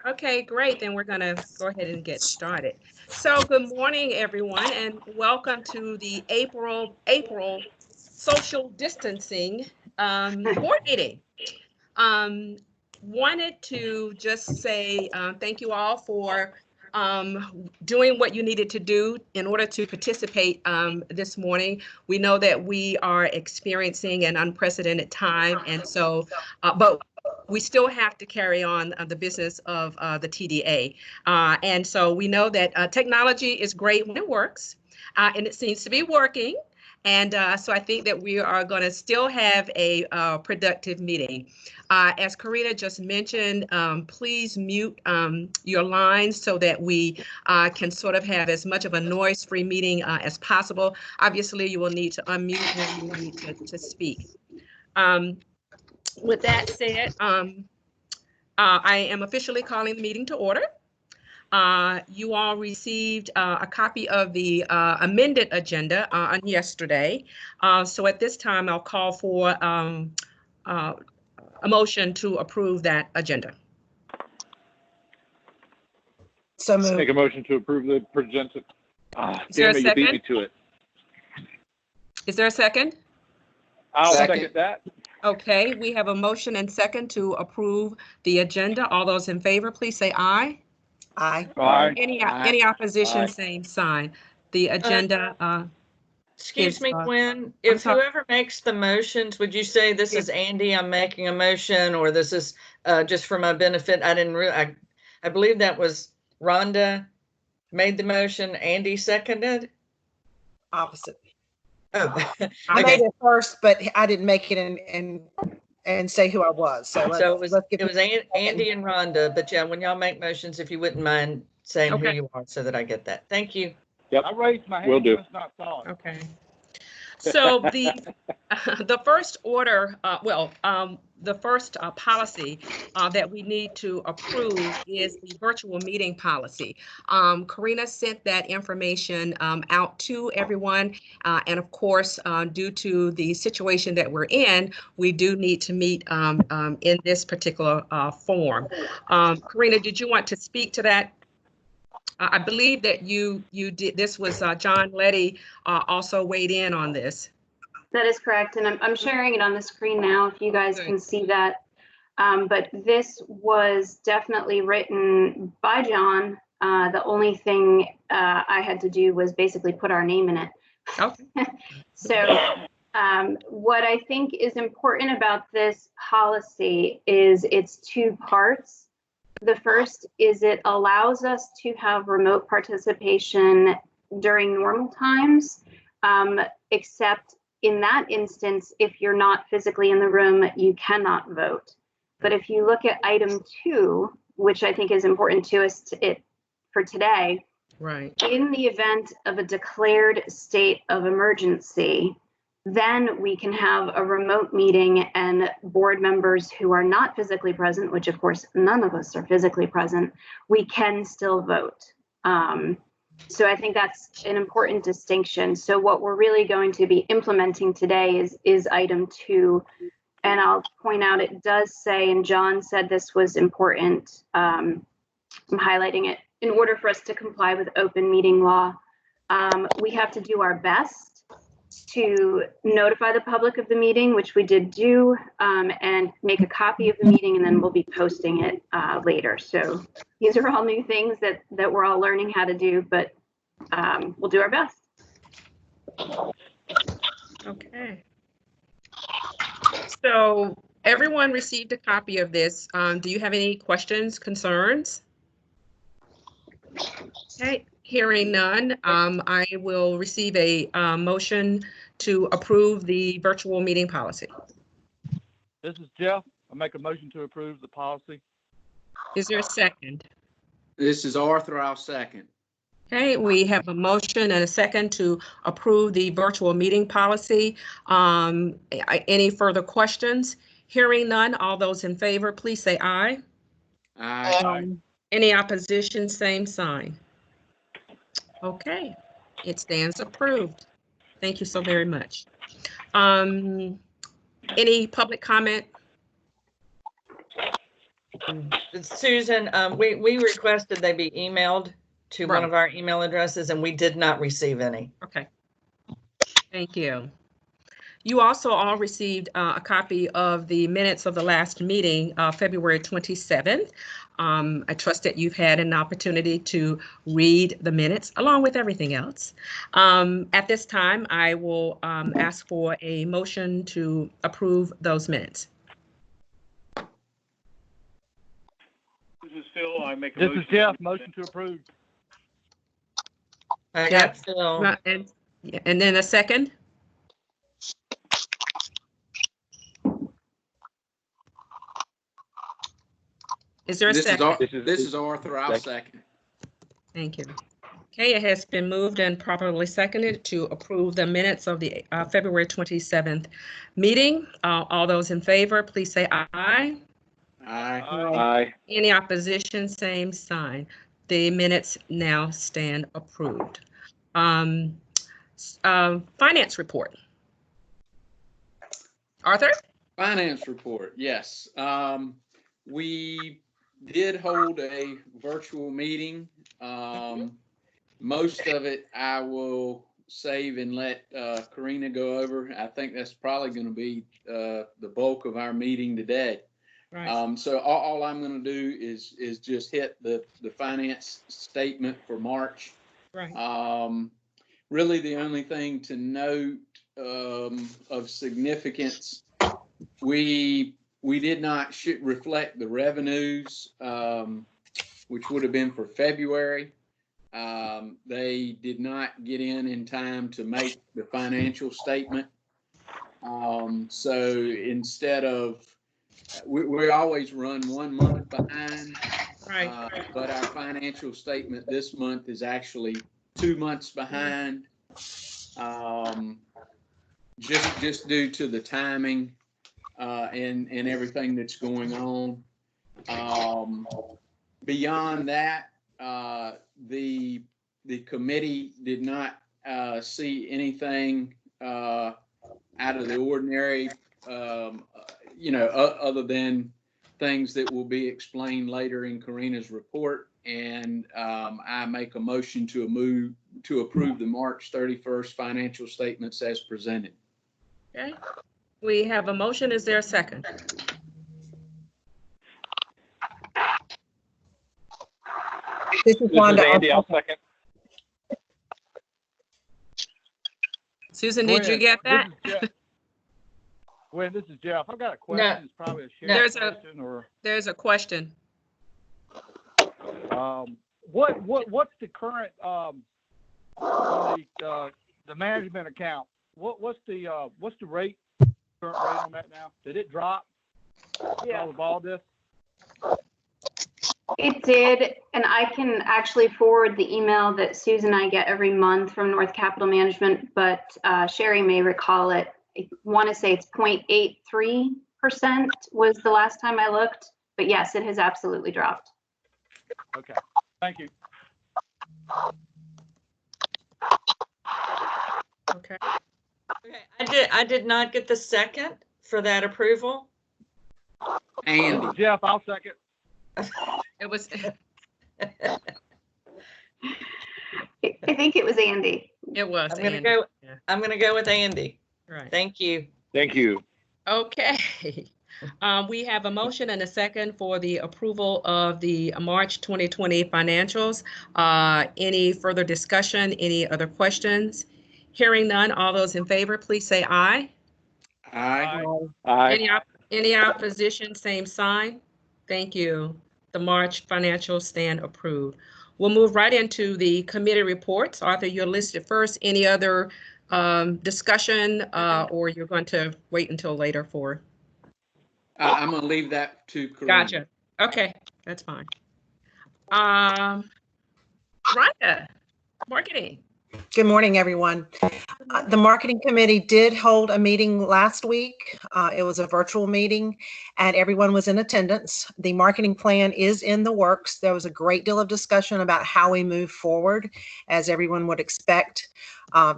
Okay, great. Then we're going to go ahead and get started. So good morning, everyone, and welcome to the April social distancing board meeting. Wanted to just say thank you all for doing what you needed to do in order to participate this morning. We know that we are experiencing an unprecedented time, and so, but we still have to carry on the business of the TDA. And so we know that technology is great when it works, and it seems to be working. And so I think that we are going to still have a productive meeting. As Karina just mentioned, please mute your lines so that we can sort of have as much of a noise-free meeting as possible. Obviously, you will need to unmute when you need to speak. With that said, I am officially calling the meeting to order. You all received a copy of the amended agenda on yesterday. So at this time, I'll call for a motion to approve that agenda. So moved. Make a motion to approve the presented. Is there a Damn it, you beat me to it. Is there a second? I'll second that. Okay, we have a motion and second to approve the agenda. All those in favor, please say aye. Aye. Aye. Any opposition, Aye. same sign. The agenda. Excuse me, Is, Gwen, I'm if sorry. whoever makes the motions, would you say this is Andy, I'm making a motion, or this is just for my benefit? I didn't really, I believe that was Rhonda made the motion, Andy seconded? Opposite. Oh, I okay. made it first, but I didn't make it and say who I was. So, So it was get Andy and Rhonda, but yeah, when y'all make motions, if you wouldn't mind saying who Okay. you are so that I get that. Thank you. Yep. I raised my hand. Will do. It's not solid. Okay. So the first order, the first policy that we need to approve is the virtual meeting policy. Karina sent that information out to everyone. And of course, due to the situation that we're in, we do need to meet in this particular form. Karina, did you want to speak to that? I believe that you did. This was John Letty also weighed in on this. That is correct, and I'm sharing it on the screen now if you guys can see that. But this was definitely written by John. The only thing I had to do was basically put our name in it. Okay. So what I think is important about this policy is its two parts. The first is it allows us to have remote participation during normal times, except in that instance, if you're not physically in the room, you cannot vote. But if you look at item 2, which I think is important to us for today, right? In the event of a declared state of emergency, then we can have a remote meeting and board members who are not physically present, which of course none of us are physically present, we can still vote. So I think that's an important distinction. So what we're really going to be implementing today is item 2. And I'll point out it does say, and John said this was important, I'm highlighting it, in order for us to comply with open meeting law, we have to do our best to notify the public of the meeting, which we did do, and make a copy of the meeting, and then we'll be posting it later. So these are all new things that we're all learning how to do, but we'll do our best. Okay. So everyone received a copy of this. Do you have any questions, concerns? Okay, hearing none, I will receive a motion to approve the virtual meeting policy. This is Jeff. I'll make a motion to approve the policy. Is there a second? This is Arthur. I'll second. Okay, we have a motion and a second to approve the virtual meeting policy. Any further questions? Hearing none, all those in favor, please say aye. Aye. Any opposition, same sign. Okay, it stands approved. Thank you so very much. Any public comment? Susan, we requested they be emailed to one Right. of our email addresses, and we did not receive any. Okay. Thank you. You also all received a copy of the minutes of the last meeting, February 27th. I trust that you've had an opportunity to read the minutes along with everything else. At this time, I will ask for a motion to approve those minutes. This is Phil. I make a This motion. is Jeff, motion to approve. I Yeah. got Phil. And then a second? Is there a second? This is Arthur. I'll second. Thank you. Okay, it has been moved and properly seconded to approve the minutes of the February 27th meeting. All those in favor, please say aye. Aye. Aye. Any opposition, same sign. The minutes now stand approved. Finance report. Arthur? Finance report, yes. We did hold a virtual meeting. Most of it I will save and let Karina go over. I think that's probably going to be the bulk of our meeting today. Right. So all I'm going to do is just hit the finance statement for March. Right. Really, the only thing to note of significance, we did not reflect the revenues, which would have been for February. They did not get in time to make the financial statement. So instead of, we always run 1 month behind, Right. but our financial statement this month is actually 2 months behind, just due to the timing and everything that's going on. Beyond that, the committee did not see anything out of the ordinary, other than things that will be explained later in Karina's report. And I make a motion to approve the March 31st financial statements as presented. Okay. We have a motion. Is there a second? This is This is Wanda. Andy. I'll second. Susan, did you get that? Gwen, this is Jeff. I've got a question. It's probably a shared There's a- question or, There's a question. what's the current, the management account? What's the rate, current rate on that now? Did it drop? Yeah. With all this? It did, and I can actually forward the email that Susan and I get every month from North Capital Management, but Sherry may recall it. I want to say it's 0.83% was the last time I looked, but yes, it has absolutely dropped. Okay, thank you. Okay. Okay, I did not get the second for that approval. Andy. Jeff, I'll second. It was, I think it was Andy. it was. I'm gonna Andy. go. Yeah. I'm gonna go with Andy. Right. Thank you. Thank you. Okay. We have a motion and a second for the approval of the March 2020 financials. Any further discussion? Any other questions? Hearing none, all those in favor, please say aye. Aye. Aye. Any opposition, same sign. Thank you. The March financials stand approved. We'll move right into the committee reports. Arthur, you're listed first. Any other discussion or you're going to wait until later for? I'm going to leave that to Karina. Gotcha. Okay, that's fine. Rhonda, marketing. Good morning, everyone. The marketing committee did hold a meeting last week. It was a virtual meeting and everyone was in attendance. The marketing plan is in the works. There was a great deal of discussion about how we move forward, as everyone would expect.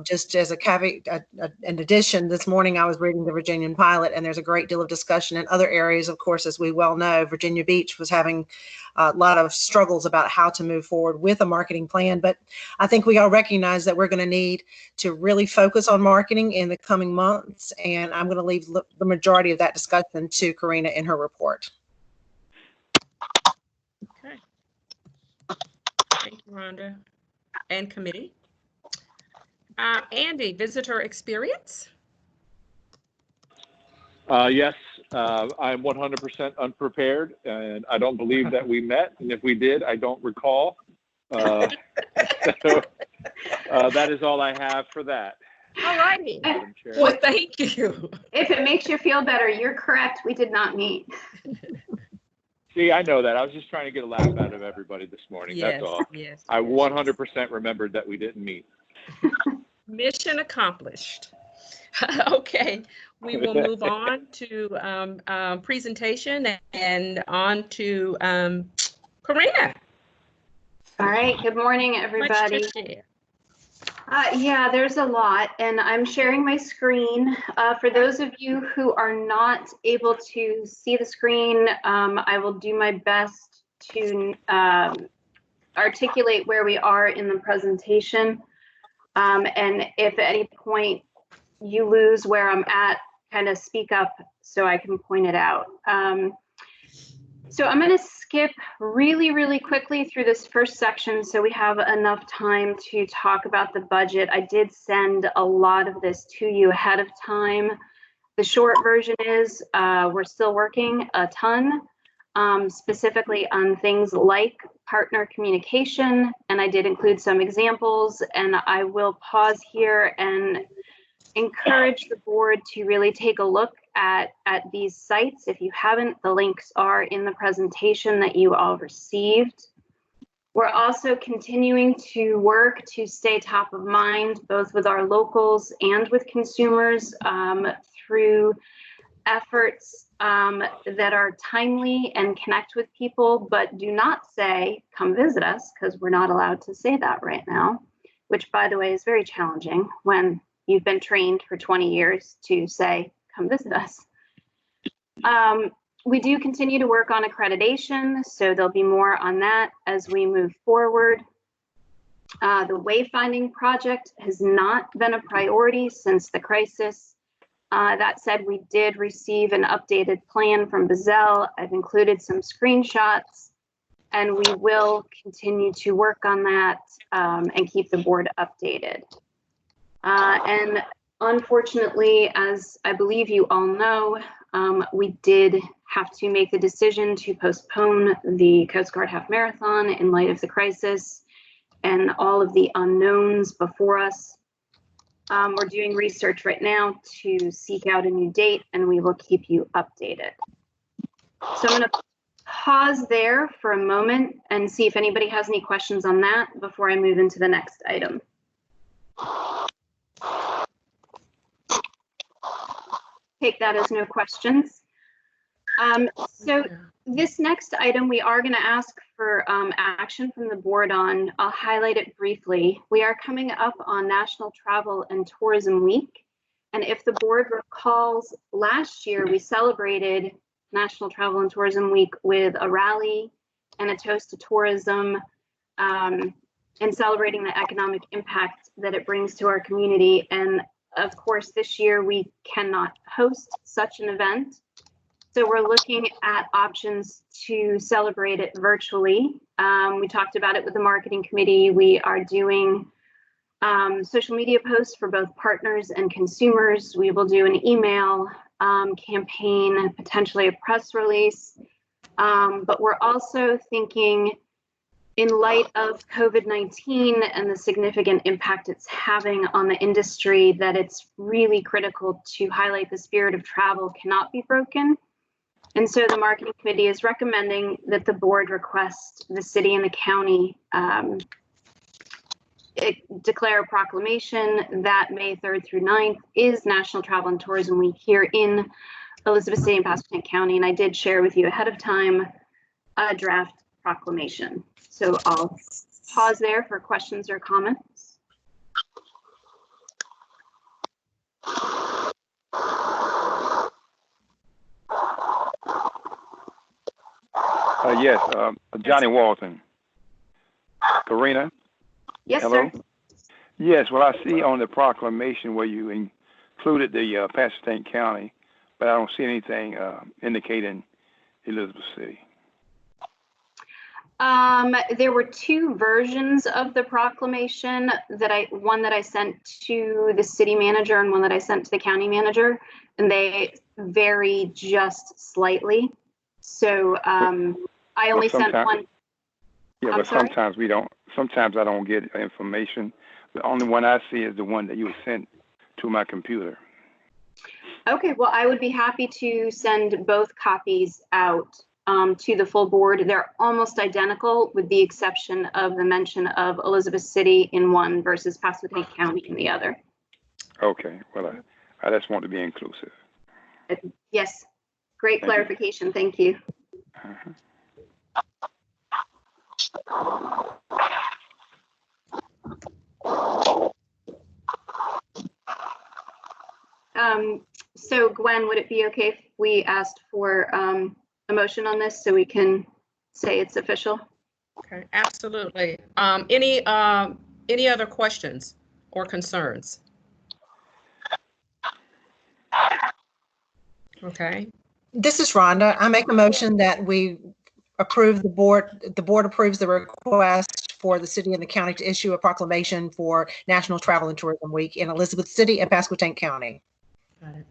Just as a caveat, in addition, this morning I was reading the Virginian Pilot, and there's a great deal of discussion in other areas. Of course, as we well know, Virginia Beach was having a lot of struggles about how to move forward with a marketing plan. But I think we all recognize that we're going to need to really focus on marketing in the coming months. And I'm going to leave the majority of that discussion to Karina in her report. Okay. Thank you, Rhonda. And committee. Andy, visitor experience? Yes, I'm 100% unprepared, and I don't believe that we met. And if we did, I don't recall. So that is all I have for that. All righty. Madam Chair. Well, thank you. If it makes you feel better, you're correct. We did not meet. See, I know that. I was just trying to get a laugh out of everybody this morning. Yes, That's all. yes. I 100% remembered that we didn't meet. Mission accomplished. Okay, we will move on to presentation and on to Karina. All right. Good morning, everybody. Yeah, there's a lot, and I'm sharing my screen. For those of you who are not able to see the screen, I will do my best to articulate where we are in the presentation. And if at any point you lose where I'm at, kind of speak up so I can point it out. So I'm going to skip really quickly through this first section so we have enough time to talk about the budget. I did send a lot of this to you ahead of time. The short version is we're still working a ton, specifically on things like partner communication, and I did include some examples, and I will pause here and encourage the board to really take a look at these sites. If you haven't, the links are in the presentation that you all received. We're also continuing to work to stay top of mind, both with our locals and with consumers, through efforts that are timely and connect with people, but do not say, come visit us, because we're not allowed to say that right now, which, by the way, is very challenging when you've been trained for 20 years to say, come visit us. We do continue to work on accreditation, so there'll be more on that as we move forward. The wayfinding project has not been a priority since the crisis. That said, we did receive an updated plan from Bazell. I've included some screenshots, and we will continue to work on that and keep the board updated. And unfortunately, as I believe you all know, we did have to make the decision to postpone the Coast Guard Half Marathon in light of the crisis and all of the unknowns before us. We're doing research right now to seek out a new date, and we will keep you updated. So I'm going to pause there for a moment and see if anybody has any questions on that before I move into the next item. Take that as no questions. So this next item, we are going to ask for action from the board on. I'll highlight it briefly. We are coming up on National Travel and Tourism Week. And if the board recalls, last year we celebrated National Travel and Tourism Week with a rally and a toast to tourism, and celebrating the economic impact that it brings to our community. And of course, this year we cannot host such an event. So we're looking at options to celebrate it virtually. We talked about it with the marketing committee. We are doing social media posts for both partners and consumers. We will do an email campaign, potentially a press release. But we're also thinking, in light of COVID-19 and the significant impact it's having on the industry, that it's really critical to highlight the spirit of travel cannot be broken. And so the marketing committee is recommending that the board request the city and the county declare a proclamation that May 3rd through 9th is National Travel and Tourism Week here in Elizabeth City and Pasquotank County. And I did share with you ahead of time a draft proclamation. So I'll pause there for questions or comments. Yes, Johnny Walton. Karina? Yes, Hello? sir. Yes, well, I see on the proclamation where you included the Pasco County, but I don't see anything indicating Elizabeth City. There were two versions of the proclamation one that I sent to the city manager and one that I sent to the county manager, and they vary just slightly. So I only sent one. Yeah, but sometimes we don't. Sometimes I don't get information. The only one I see is the one that you sent to my computer. Okay, well, I would be happy to send both copies out to the full board. They're almost identical with the exception of the mention of Elizabeth City in one versus Pasco County in the other. Okay, well, I just want to be inclusive. Yes, great clarification. Thank you. Uh-huh. So Gwen, would it be okay if we asked for a motion on this so we can say it's official? Okay, absolutely. Any other questions or concerns? Okay. This is Rhonda. I make a motion that we approve the board approves the request for the city and the county to issue a proclamation for National Travel and Tourism Week in Elizabeth City and Pasquotank County. Got it.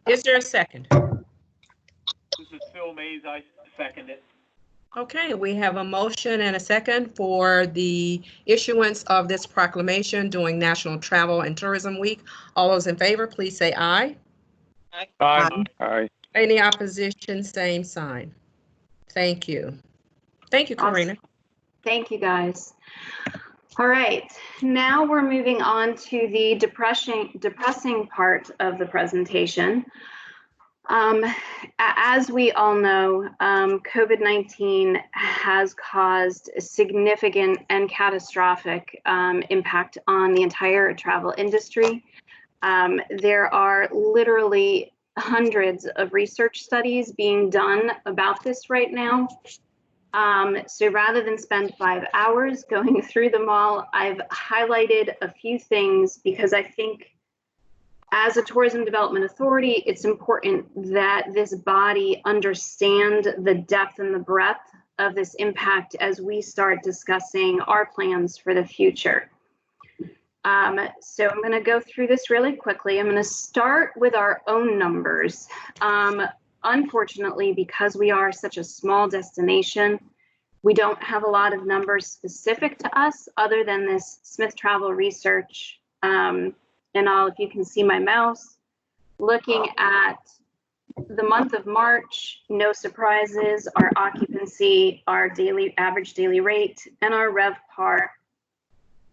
Is there a second? This is Phil Mays. I second it. Okay, we have a motion and a second for the issuance of this proclamation during National Travel and Tourism Week. All those in favor, please say aye. Aye. Aye. Any opposition, same sign. Thank you. Thank you, Karina. Awesome. Thank you, guys. All right, now we're moving on to the depressing part of the presentation. As we all know, COVID-19 has caused a significant and catastrophic impact on the entire travel industry. There are literally hundreds of research studies being done about this right now. So rather than spend 5 hours going through them all, I've highlighted a few things because I think as a tourism development authority, it's important that this body understand the depth and the breadth of this impact as we start discussing our plans for the future. So I'm going to go through this really quickly. I'm going to start with our own numbers. Unfortunately, because we are such a small destination, we don't have a lot of numbers specific to us other than this Smith Travel Research. If you can see my mouse, looking at the month of March, no surprises, our occupancy, our average daily rate, and our RevPAR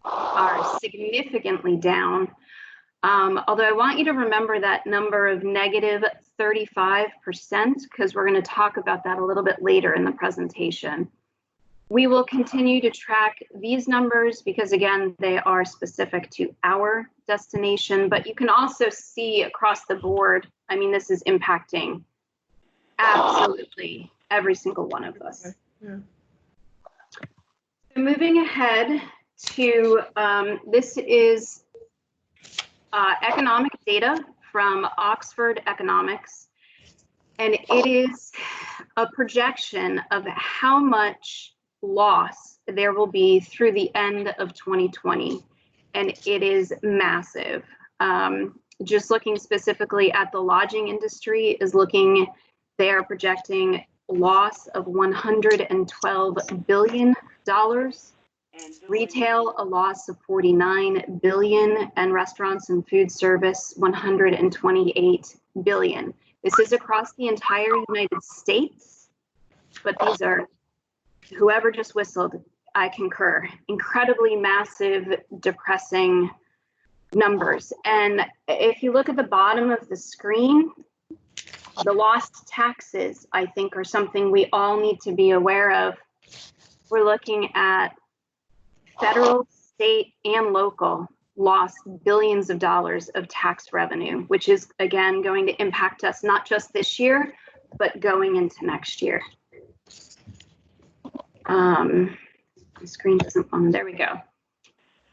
are significantly down. Although I want you to remember that number of negative 35%, because we're going to talk about that a little bit later in the presentation. We will continue to track these numbers because, again, they are specific to our destination, but you can also see across the board, I mean, this is impacting absolutely every single one of us. Yeah. So moving ahead to, this is economic data from Oxford Economics, and it is a projection of how much loss there will be through the end of 2020, and it is massive. Just looking specifically at the lodging industry they are projecting loss of $112 billion, retail a loss of $49 billion, and restaurants and food service $128 billion. This is across the entire United States, but these are, whoever just whistled, I concur, incredibly massive, depressing numbers. And if you look at the bottom of the screen, the lost taxes, I think, are something we all need to be aware of. We're looking at federal, state, and local lost billions of dollars of tax revenue, which is again going to impact us not just this year, but going into next year. The screen doesn't, there we go.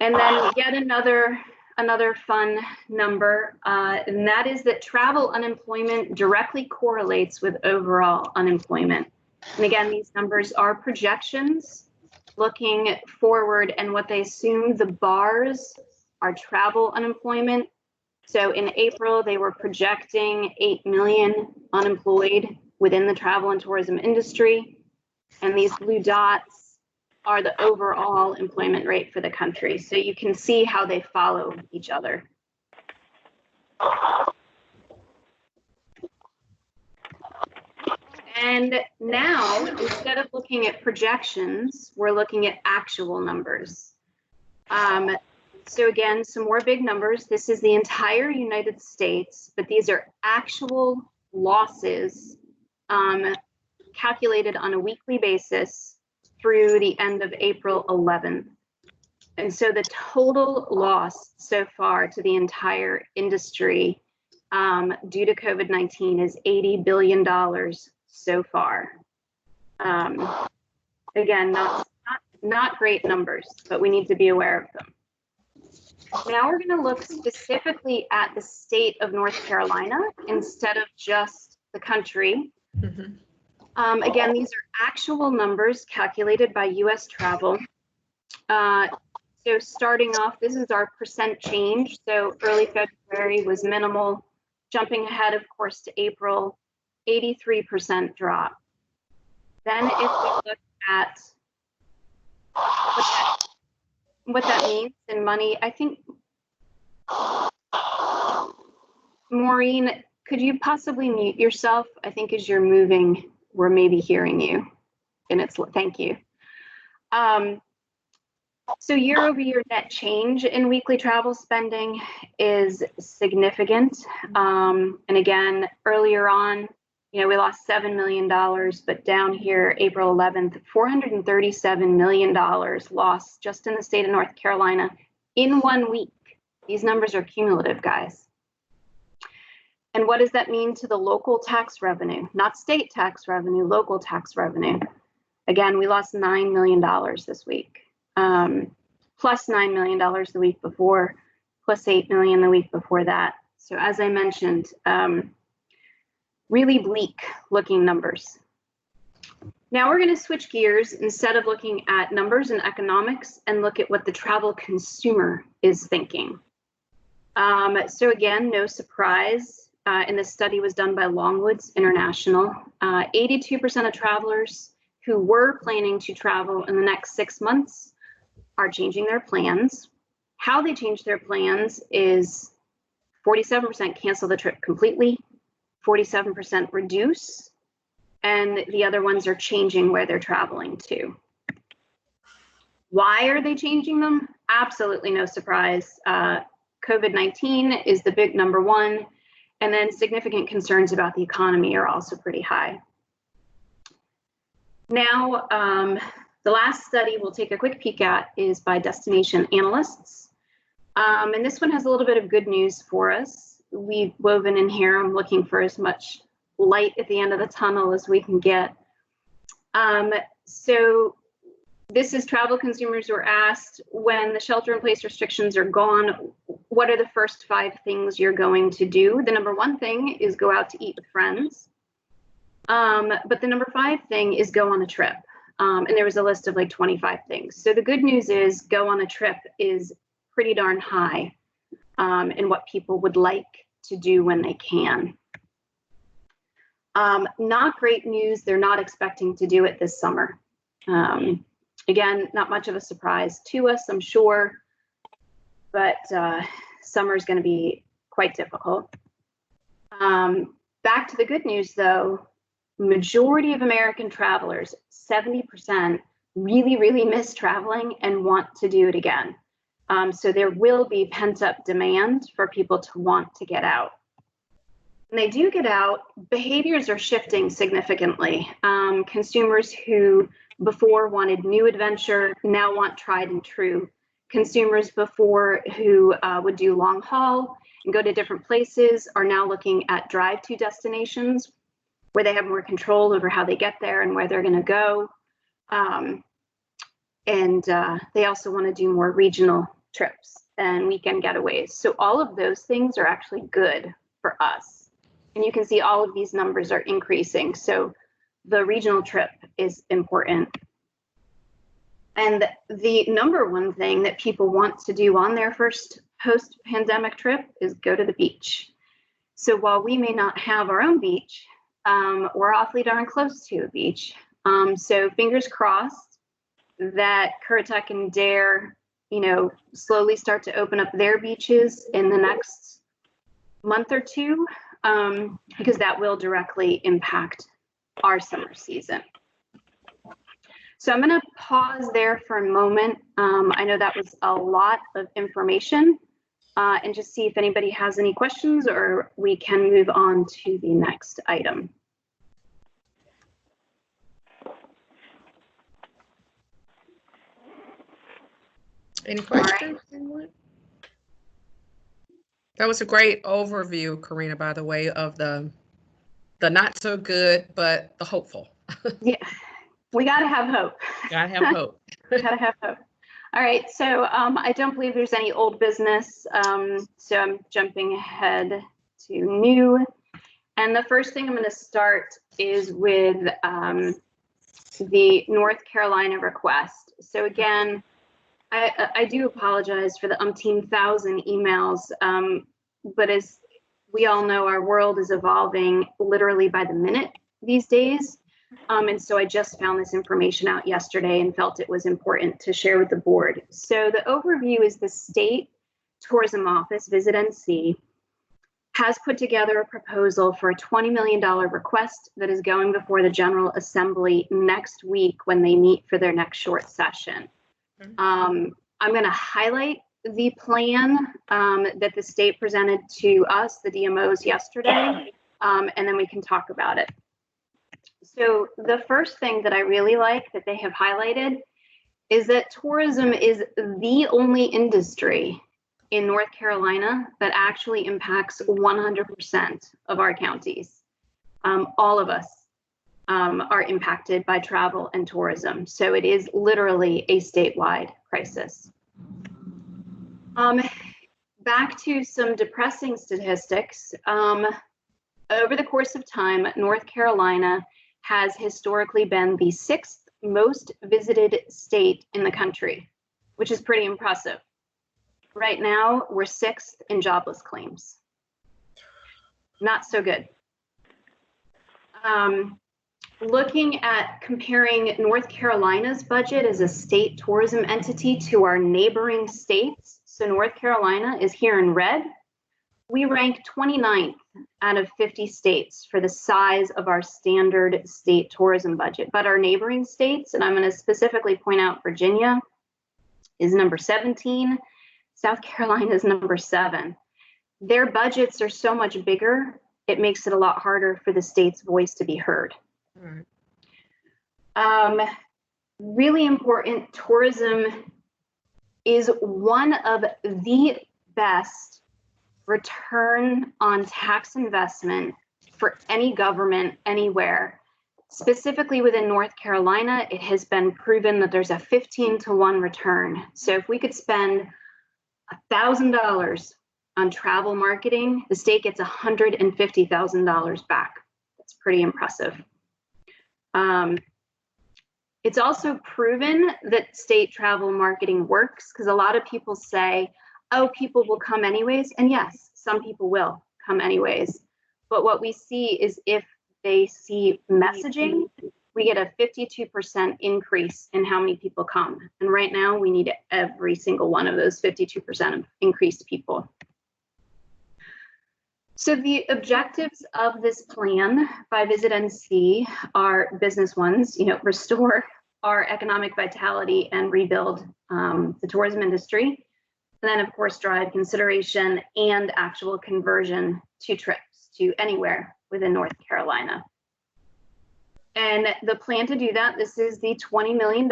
And then yet another fun number, and that is that travel unemployment directly correlates with overall unemployment. And again, these numbers are projections looking forward, and what they assume the bars are travel unemployment. So in April, they were projecting 8 million unemployed within the travel and tourism industry. And these blue dots are the overall employment rate for the country. So you can see how they follow each other. And now, instead of looking at projections, we're looking at actual numbers. So again, some more big numbers. This is the entire United States, but these are actual losses calculated on a weekly basis through the end of April 11th. And so the total loss so far to the entire industry due to COVID-19 is $80 billion so far. Again, not great numbers, but we need to be aware of them. Now we're going to look specifically at the state of North Carolina instead of just the country. Mhm. Again, these are actual numbers calculated by U.S. Travel. So starting off, this is our percent change. So early February was minimal. Jumping ahead, of course, to April, 83% drop. Then if we look at what that means in money, I think, Maureen, could you possibly mute yourself? I think as you're moving, we're maybe hearing you. And it's, thank you. So year over year net change in weekly travel spending is significant. And again, earlier on, we lost $7 million, but down here, April 11th, $437 million lost just in the state of North Carolina in 1 week. These numbers are cumulative, guys. And what does that mean to the local tax revenue? Not state tax revenue, local tax revenue. Again, we lost $9 million this week, plus $9 million the week before, plus $8 million the week before that. So as I mentioned, really bleak looking numbers. Now we're going to switch gears instead of looking at numbers and economics and look at what the travel consumer is thinking. So again, no surprise, and this study was done by Longwoods International. 82% of travelers who were planning to travel in the next 6 months are changing their plans. How they change their plans is 47% cancel the trip completely, 47% reduce, and the other ones are changing where they're traveling to. Why are they changing them? Absolutely no surprise. COVID-19 is the big number one, and then significant concerns about the economy are also pretty high. Now, the last study we'll take a quick peek at is by destination analysts. And this one has a little bit of good news for us. We've woven in here, I'm looking for as much light at the end of the tunnel as we can get. So this is travel consumers who are asked, when the shelter-in-place restrictions are gone, what are the first 5 things you're going to do? The number 1 thing is go out to eat with friends. But the number 5 thing is go on a trip. And there was a list of like 25 things. So the good news is go on a trip is pretty darn high in what people would like to do when they can. Not great news, they're not expecting to do it this summer. Again, not much of a surprise to us, I'm sure, but summer is going to be quite difficult. Back to the good news though, majority of American travelers, 70%, really miss traveling and want to do it again. So there will be pent-up demand for people to want to get out. When they do get out, behaviors are shifting significantly. Consumers who before wanted new adventure now want tried and true consumers before who would do long haul and go to different places are now looking at drive-to destinations where they have more control over how they get there and where they're going to go. And they also want to do more regional trips and weekend getaways. So all of those things are actually good for us. And you can see all of these numbers are increasing. So the regional trip is important. And the number one thing that people want to do on their first post-pandemic trip is go to the beach. So while we may not have our own beach, we're awfully darn close to a beach. So fingers crossed that Currituck and Dare, slowly start to open up their beaches in the next month or two, because that will directly impact our summer season. So I'm going to pause there for a moment. I know that was a lot of information, and just see if anybody has any questions, or we can move on to the next item. Any questions? That was a great overview, Karina, by the way, of the not so good, but the hopeful. Yeah, we got to have hope. Gotta have hope. Gotta have hope. All right, so I don't believe there's any old business, so I'm jumping ahead to new. And the first thing I'm going to start is with the North Carolina request. So again, I do apologize for the umpteen thousand emails, but as we all know, our world is evolving literally by the minute these days. And so I just found this information out yesterday and felt it was important to share with the board. So the overview is the State Tourism Office, Visit NC, has put together a proposal for a $20 million request that is going before the General Assembly next week when they meet for their next short session. I'm going to highlight the plan that the state presented to us, the DMOs, yesterday, and then we can talk about it. So the first thing that I really like that they have highlighted is that tourism is the only industry in North Carolina that actually impacts 100% of our counties. All of us are impacted by travel and tourism. So it is literally a statewide crisis. Back to some depressing statistics. Over the course of time, North Carolina has historically been the 6th most visited state in the country, which is pretty impressive. Right now, we're 6th in jobless claims. Not so good. Looking at comparing North Carolina's budget as a state tourism entity to our neighboring states, so North Carolina is here in red. We rank 29th out of 50 states for the size of our standard state tourism budget. But our neighboring states, and I'm going to specifically point out Virginia, is number 17. South Carolina is number 7. Their budgets are so much bigger, it makes it a lot harder for the state's voice to be heard. Really important, tourism is one of the best return on tax investment for any government anywhere. Specifically within North Carolina, it has been proven that there's a 15-to-1 return. So if we could spend $1,000 on travel marketing, the state gets $150,000 back. That's pretty impressive. It's also proven that state travel marketing works, because a lot of people say, oh, people will come anyways. And yes, some people will come anyways. But what we see is if they see messaging, we get a 52% increase in how many people come. And right now we need every single one of those 52% increased people. So the objectives of this plan by Visit NC are business ones, restore our economic vitality and rebuild the tourism industry. And then, of course, drive consideration and actual conversion to trips to anywhere within North Carolina. And the plan to do that, this is the $20 million.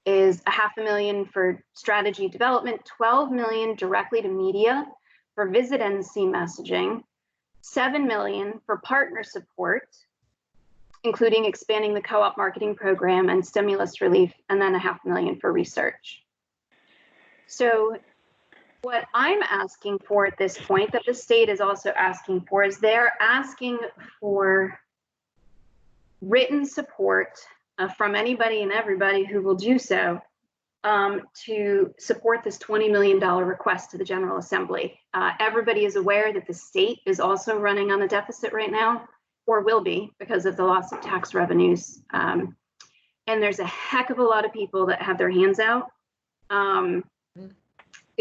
is $500,000 for strategy development, $12 million directly to media for visit NC messaging, $7 million for partner support, including expanding the co-op marketing program and stimulus relief, and then $500,000 for research. So what I'm asking for at this point, that the state is also asking for, is they're asking for written support from anybody and everybody who will do so to support this $20 million request to the General Assembly. Everybody is aware that the state is also running on a deficit right now, or will be, because of the loss of tax revenues. And there's a heck of a lot of people that have their hands out.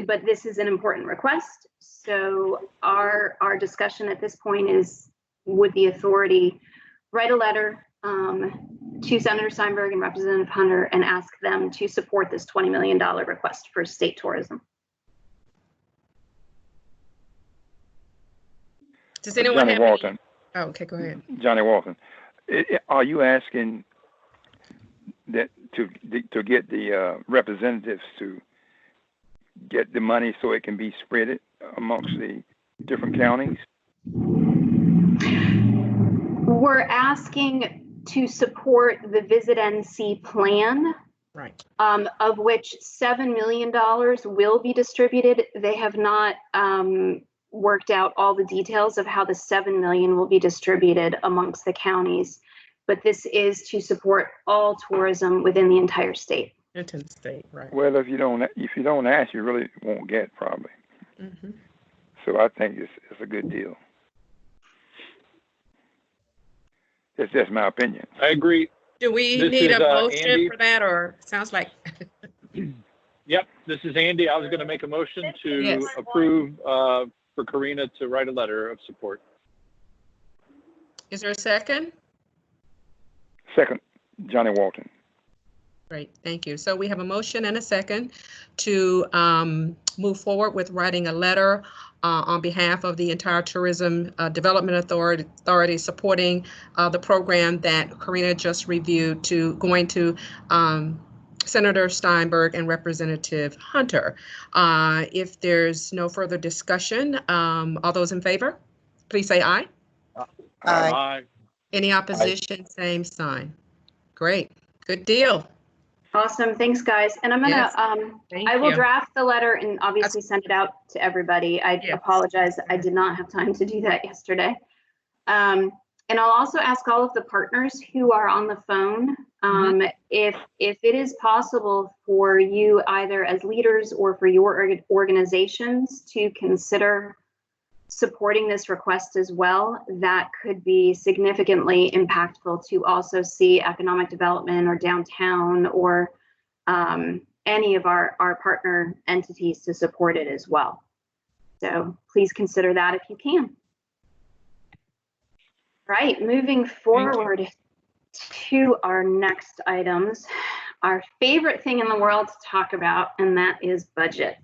But this is an important request. So our discussion at this point is, would the authority write a letter to Senator Steinberg and Representative Hunter and ask them to support this $20 million request for state tourism? Does anyone Johnny have Walton. any? Oh, okay, go ahead. Johnny Walton. Are you asking that to get the representatives to get the money so it can be spread amongst the different counties? We're asking to support the Visit NC plan, Right. of which $7 million will be distributed. They have not worked out all the details of how the $7 million will be distributed amongst the counties, but this is to support all tourism within the entire state. Into the state, right. Well, if you don't ask, you really won't get, probably. Mm-hmm. So I think it's a good deal. That's just my opinion. I agree. Do we This need is, a motion Andy. for that, or sounds like? Yep, this is Andy. I was going to make a motion to Yes. approve for Karina to write a letter of support. Is there a second? Second, Johnny Walton. Great, thank you. So we have a motion and a second to move forward with writing a letter on behalf of the entire Tourism Development Authority supporting the program that Karina just reviewed, going to Senator Steinberg and Representative Hunter. If there's no further discussion, all those in favor, please say aye. Aye. Any opposition, same sign. Great, good deal. Awesome, thanks guys. And I'm gonna, Yes, Thank I will you. draft the letter and obviously send it out to everybody. I Yes. apologize, I did not have time to do that yesterday. And I'll also ask all of the partners who are on the phone, if it is possible for you, either as leaders or for your organizations, to consider supporting this request as well. That could be significantly impactful to also see economic development or downtown or any of our partner entities to support it as well. So please consider that if you can. Right, moving forward to our next items, our favorite thing in the world to talk about, and that is budget.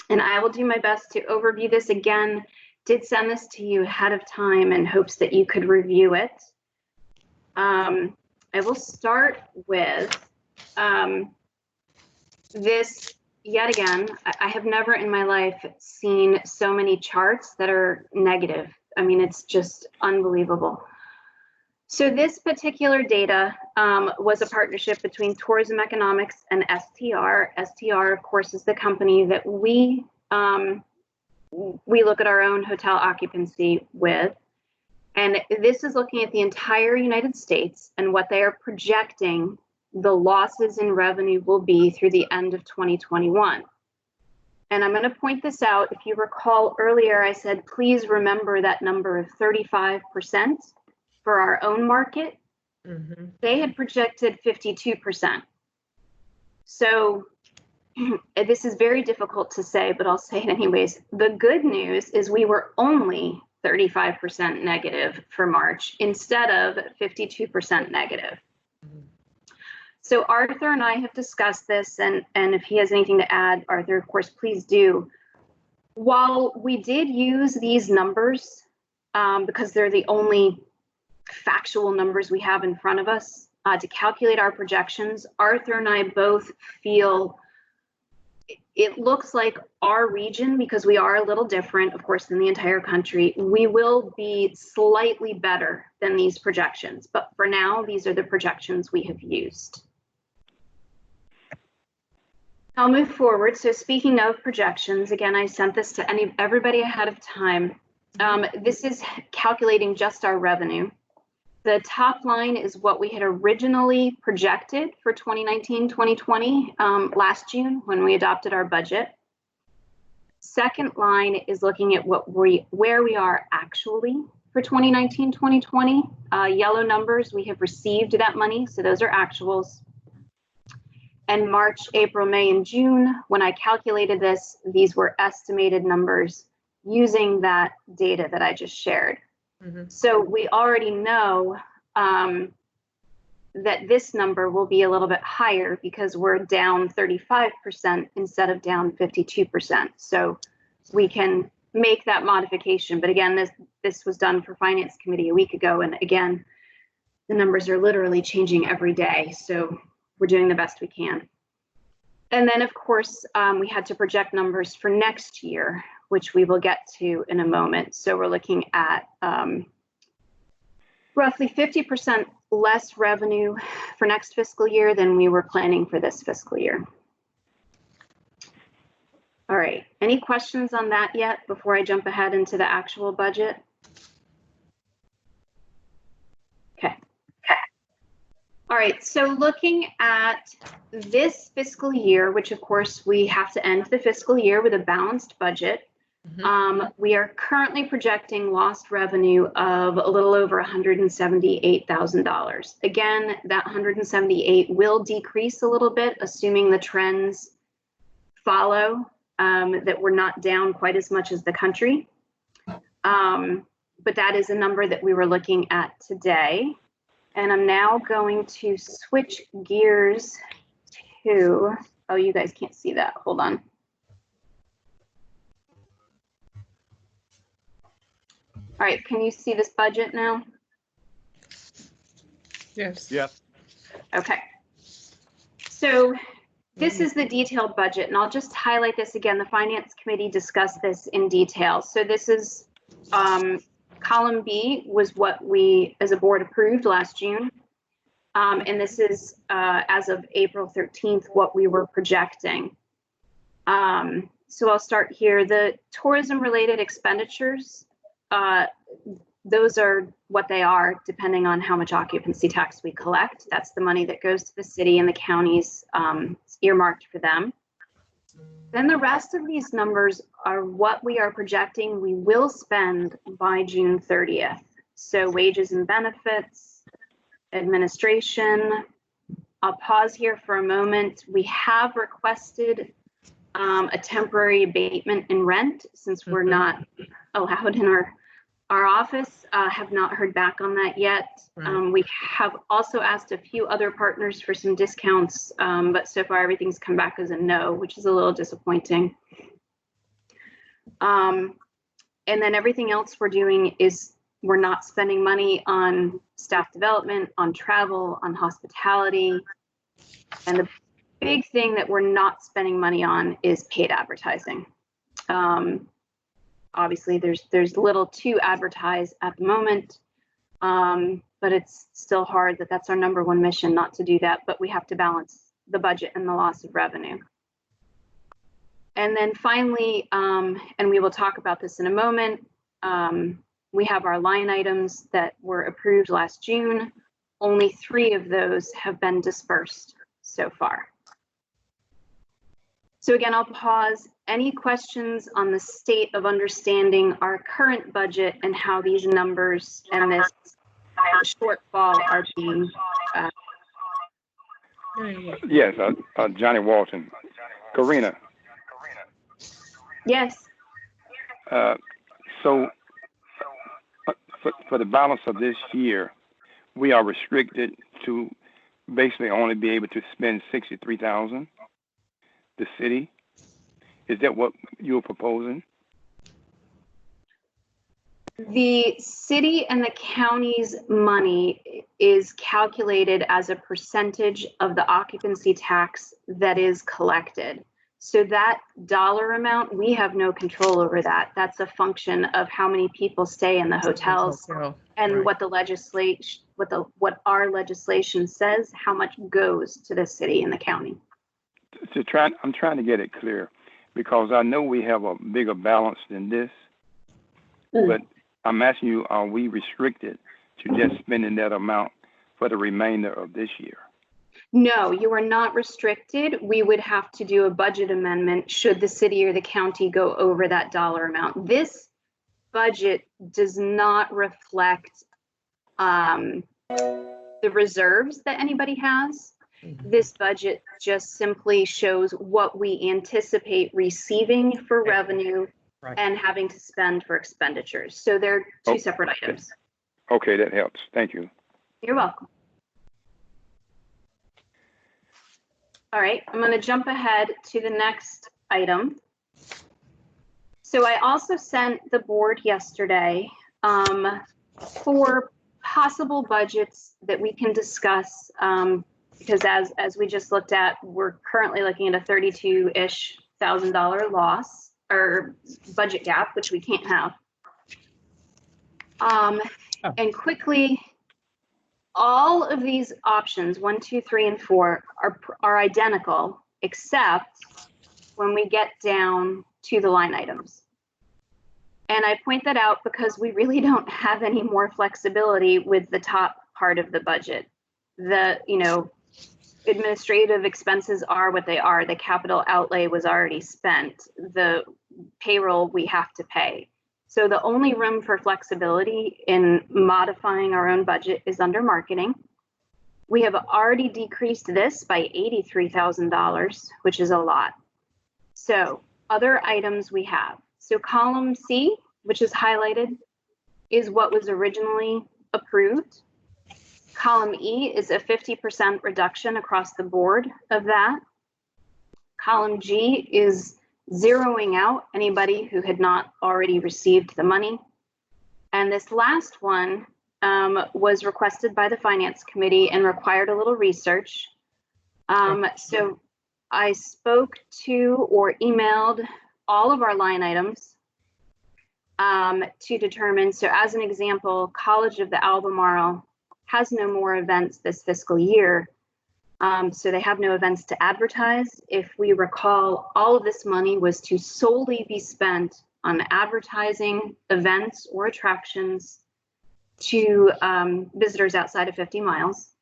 And I will do my best to overview this again. Did send this to you ahead of time in hopes that you could review it. I will start with this yet again. I have never in my life seen so many charts that are negative. I mean, it's just unbelievable. So this particular data was a partnership between Tourism Economics and STR. STR, of course, is the company that we look at our own hotel occupancy with. And this is looking at the entire United States and what they are projecting the losses in revenue will be through the end of 2021. And I'm going to point this out. If you recall earlier, I said, please remember that number of 35% for our own market. Mm-hmm. They had projected 52%. So this is very difficult to say, but I'll say it anyways. The good news is we were only 35% negative for March instead of 52% negative. So Arthur and I have discussed this, and if he has anything to add, Arthur, of course, please do. While we did use these numbers, because they're the only factual numbers we have in front of us, to calculate our projections, Arthur and I both feel it looks like our region, because we are a little different, of course, than the entire country, we will be slightly better than these projections. But for now, these are the projections we have used. I'll move forward. So speaking of projections, again, I sent this to everybody ahead of time. This is calculating just our revenue. The top line is what we had originally projected for 2019-2020 last June when we adopted our budget. Second line is looking at where we are actually for 2019-2020. Yellow numbers, we have received that money, so those are actuals. And March, April, May, and June, when I calculated this, these were estimated numbers using that data that I just shared. Mm-hmm. So we already know that this number will be a little bit higher because we're down 35% instead of down 52%. So we can make that modification. But again, this was done for Finance Committee a week ago. And again, the numbers are literally changing every day. So we're doing the best we can. And then, of course, we had to project numbers for next year, which we will get to in a moment. So we're looking at roughly 50% less revenue for next fiscal year than we were planning for this fiscal year. All right, any questions on that yet before I jump ahead into the actual budget? Okay. All right, so looking at this fiscal year, which of course we have to end the fiscal year with a balanced budget, we are currently projecting lost revenue of a little over $178,000. Again, that 178 will decrease a little bit, assuming the trends follow, that we're not down quite as much as the country. But that is a number that we were looking at today. And I'm now going to switch gears to, oh, you guys can't see that. Hold on. All right, can you see this budget now? Yes. Yes. Okay. So this is the detailed budget, and I'll just highlight this again. The Finance Committee discussed this in detail. So this is column B was what we as a board approved last June. And this is as of April 13th, what we were projecting. So I'll start here. The tourism related expenditures, those are what they are depending on how much occupancy tax we collect. That's the money that goes to the city and the counties, earmarked for them. Then the rest of these numbers are what we are projecting we will spend by June 30th. So wages and benefits, administration. I'll pause here for a moment. We have requested a temporary abatement in rent since we're not allowed in our office. Have not heard back on that yet. We have also asked a few other partners for some discounts, but so far everything's come back as a no, which is a little disappointing. And then everything else we're doing is we're not spending money on staff development, on travel, on hospitality. And the big thing that we're not spending money on is paid advertising. Obviously, there's little to advertise at the moment, but it's still hard that's our number one mission not to do that, but we have to balance the budget and the loss of revenue. And then finally, and we will talk about this in a moment, we have our line items that were approved last June. Only 3 of those have been dispersed so far. So again, I'll pause. Any questions on the state of understanding our current budget and how these numbers and this shortfall are being? Yes, Johnny Walton. Karina. Yes. So for the balance of this year, we are restricted to basically only be able to spend $63,000. The city, is that what you're proposing? The city and the county's money is calculated as a percentage of the occupancy tax that is collected. So that dollar amount, we have no control over that. That's a function of how many people stay in the hotels and Right. what the legislation, what our legislation says, how much goes to the city and the county. I'm trying to get it clear because I know we have a bigger balance than this, but I'm asking you, are we restricted to just spending that amount for the remainder of this year? No, you are not restricted. We would have to do a budget amendment should the city or the county go over that dollar amount. This budget does not reflect the reserves that anybody has. This budget just simply shows what we anticipate receiving for revenue and having to spend for expenditures. So they're two separate items. Okay, that helps. Thank you. You're welcome. All right, I'm going to jump ahead to the next item. So I also sent the board yesterday for possible budgets that we can discuss because as we just looked at, we're currently looking at a $32,000-ish loss or budget gap, which we can't have. And quickly, all of these options, 1, 2, 3, and 4, are identical, except when we get down to the line items. And I point that out because we really don't have any more flexibility with the top part of the budget. The, administrative expenses are what they are. The capital outlay was already spent. The payroll we have to pay. So the only room for flexibility in modifying our own budget is under marketing. We have already decreased this by $83,000, which is a lot. So other items we have. So column C, which is highlighted, is what was originally approved. Column E is a 50% reduction across the board of that. Column G is zeroing out anybody who had not already received the money. And this last one was requested by the Finance Committee and required a little research. So I spoke to or emailed all of our line items to determine. So as an example, College of the Albemarle has no more events this fiscal year. So they have no events to advertise. If we recall, all of this money was to solely be spent on advertising events or attractions to visitors outside of 50 miles.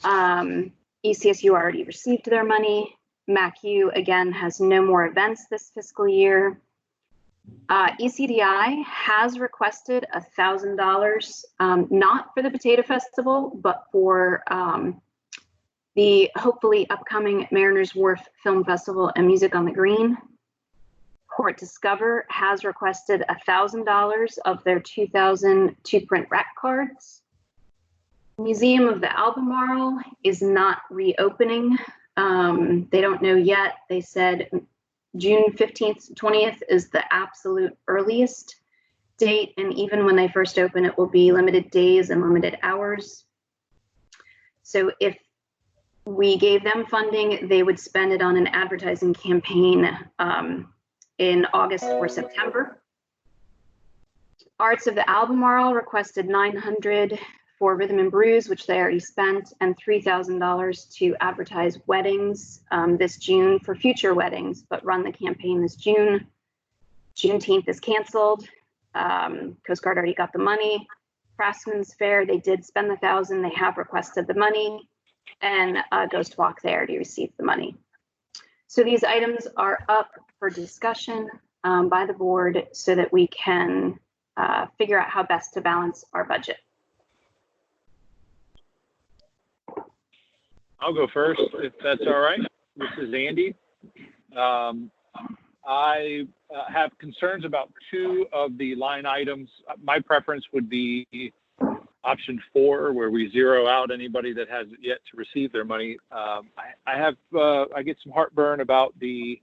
ECSU already received their money. MACU, again, has no more events this fiscal year. ECDI has requested $1,000, not for the Potato Festival, but for the hopefully upcoming Mariners Wharf Film Festival and Music on the Green. Court Discover has requested $1,000 of their 2,000 two-print rack cards. Museum of the Albemarle is not reopening. They don't know yet. They said June 15th, 20th is the absolute earliest date. And even when they first open, it will be limited days and limited hours. So if we gave them funding, they would spend it on an advertising campaign in August or September. Arts of the Albemarle requested $900 for Rhythm and Brews, which they already spent, and $3,000 to advertise weddings this June for future weddings, but run the campaign this June. Juneteenth is canceled. Coast Guard already got the money. Craftsman's Fair, they did spend the $1,000. They have requested the money, and Ghost Walk, they already received the money. So these items are up for discussion by the board so that we can figure out how best to balance our budget. I'll go first, if that's all right. This is Andy. I have concerns about two of the line items. My preference would be option 4, where we zero out anybody that has yet to receive their money. I get some heartburn about the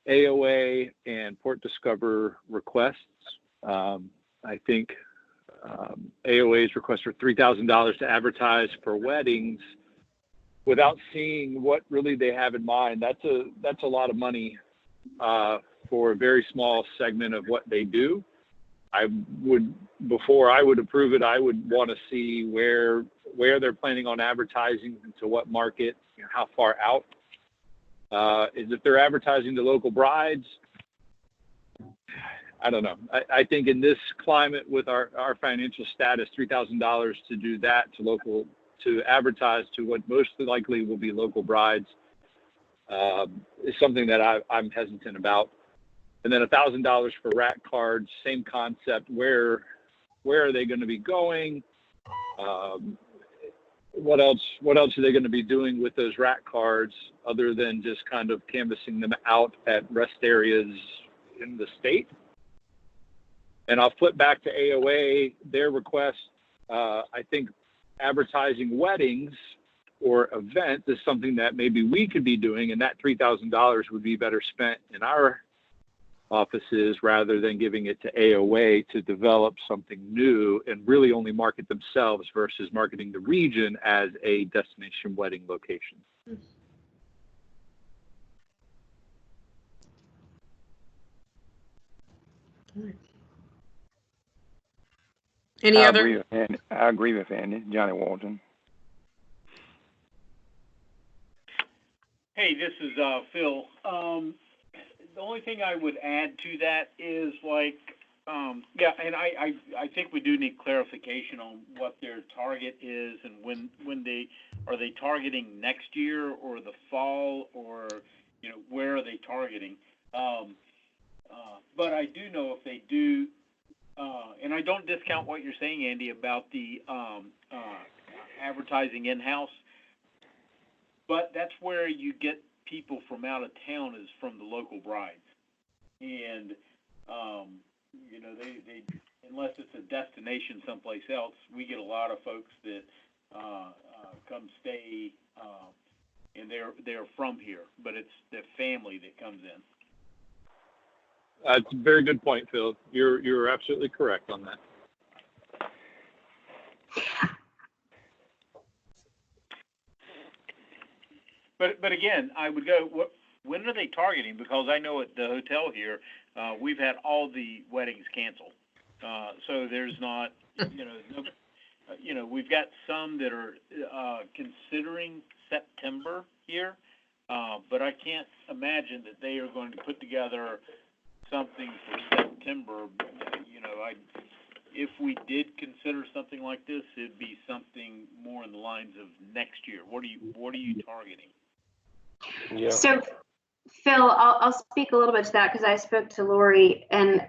AOA and Port Discover requests. I think AOA's request for $3,000 to advertise for weddings without seeing what really they have in mind. That's a lot of money for a very small segment of what they do. Before I would approve it, I would want to see where they're planning on advertising, to what market, how far out. Is if they're advertising to local brides, I don't know. I think in this climate with our financial status, $3,000 to do that to advertise to what most likely will be local brides is something that I'm hesitant about. And then $1,000 for rack cards, same concept. Where are they going to be going? What else are they going to be doing with those rack cards other than just kind of canvassing them out at rest areas in the state? And I'll flip back to AOA, their request. I think advertising weddings or events is something that maybe we could be doing, and that $3,000 would be better spent in our offices rather than giving it to AOA to develop something new and really only market themselves versus marketing the region as a destination wedding location. Any I other? agree with Andy, Johnny Walton. Hey, this is Phil. The only thing I would add to that is yeah, and I think we do need clarification on what their target is and when are they targeting next year or the fall, or where are they targeting? But I do know if they do, and I don't discount what you're saying, Andy, about the advertising in-house, but that's where you get people from out of town, is from the local brides. And, they unless it's a destination someplace else, we get a lot of folks that come stay, and they're from here, but it's the family that comes in. That's a very good point, Phil. You're absolutely correct on that. But again, I would go, when are they targeting? Because I know at the hotel here, we've had all the weddings canceled. So there's not, we've got some that are considering September here, but I can't imagine that they are going to put together something for September. If we did consider something like this, it'd be something more in the lines of next year. What are you targeting? Yeah. So, Phil, I'll speak a little bit to that because I spoke to Lori, and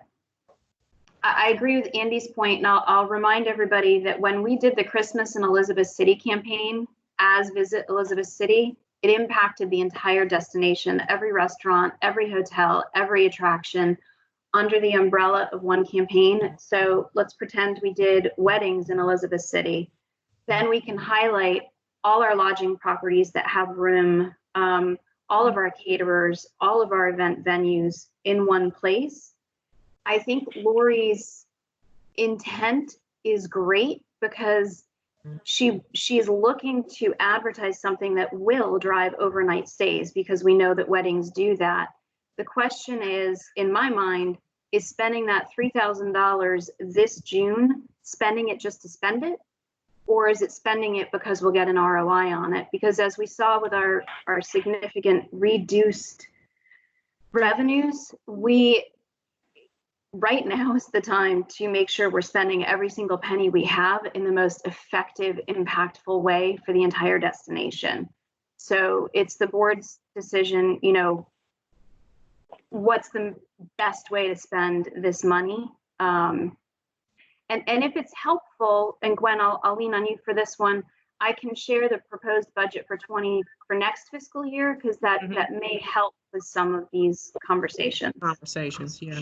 I agree with Andy's point, and I'll remind everybody that when we did the Christmas in Elizabeth City campaign as Visit Elizabeth City, it impacted the entire destination, every restaurant, every hotel, every attraction under the umbrella of one campaign. So let's pretend we did weddings in Elizabeth City. Then we can highlight all our lodging properties that have room, all of our caterers, all of our event venues in one place. I think Lori's intent is great because she is looking to advertise something that will drive overnight stays, because we know that weddings do that. The question is, in my mind, is spending that $3,000 this June, spending it just to spend it? Or is it spending it because we'll get an ROI on it? Because as we saw with our significant reduced revenues, right now is the time to make sure we're spending every single penny we have in the most effective, impactful way for the entire destination. So it's the board's decision, what's the best way to spend this money. And if it's helpful, and Gwen, I'll lean on you for this one, I can share the proposed budget for next fiscal year, because that may help with some of these conversations. Yeah.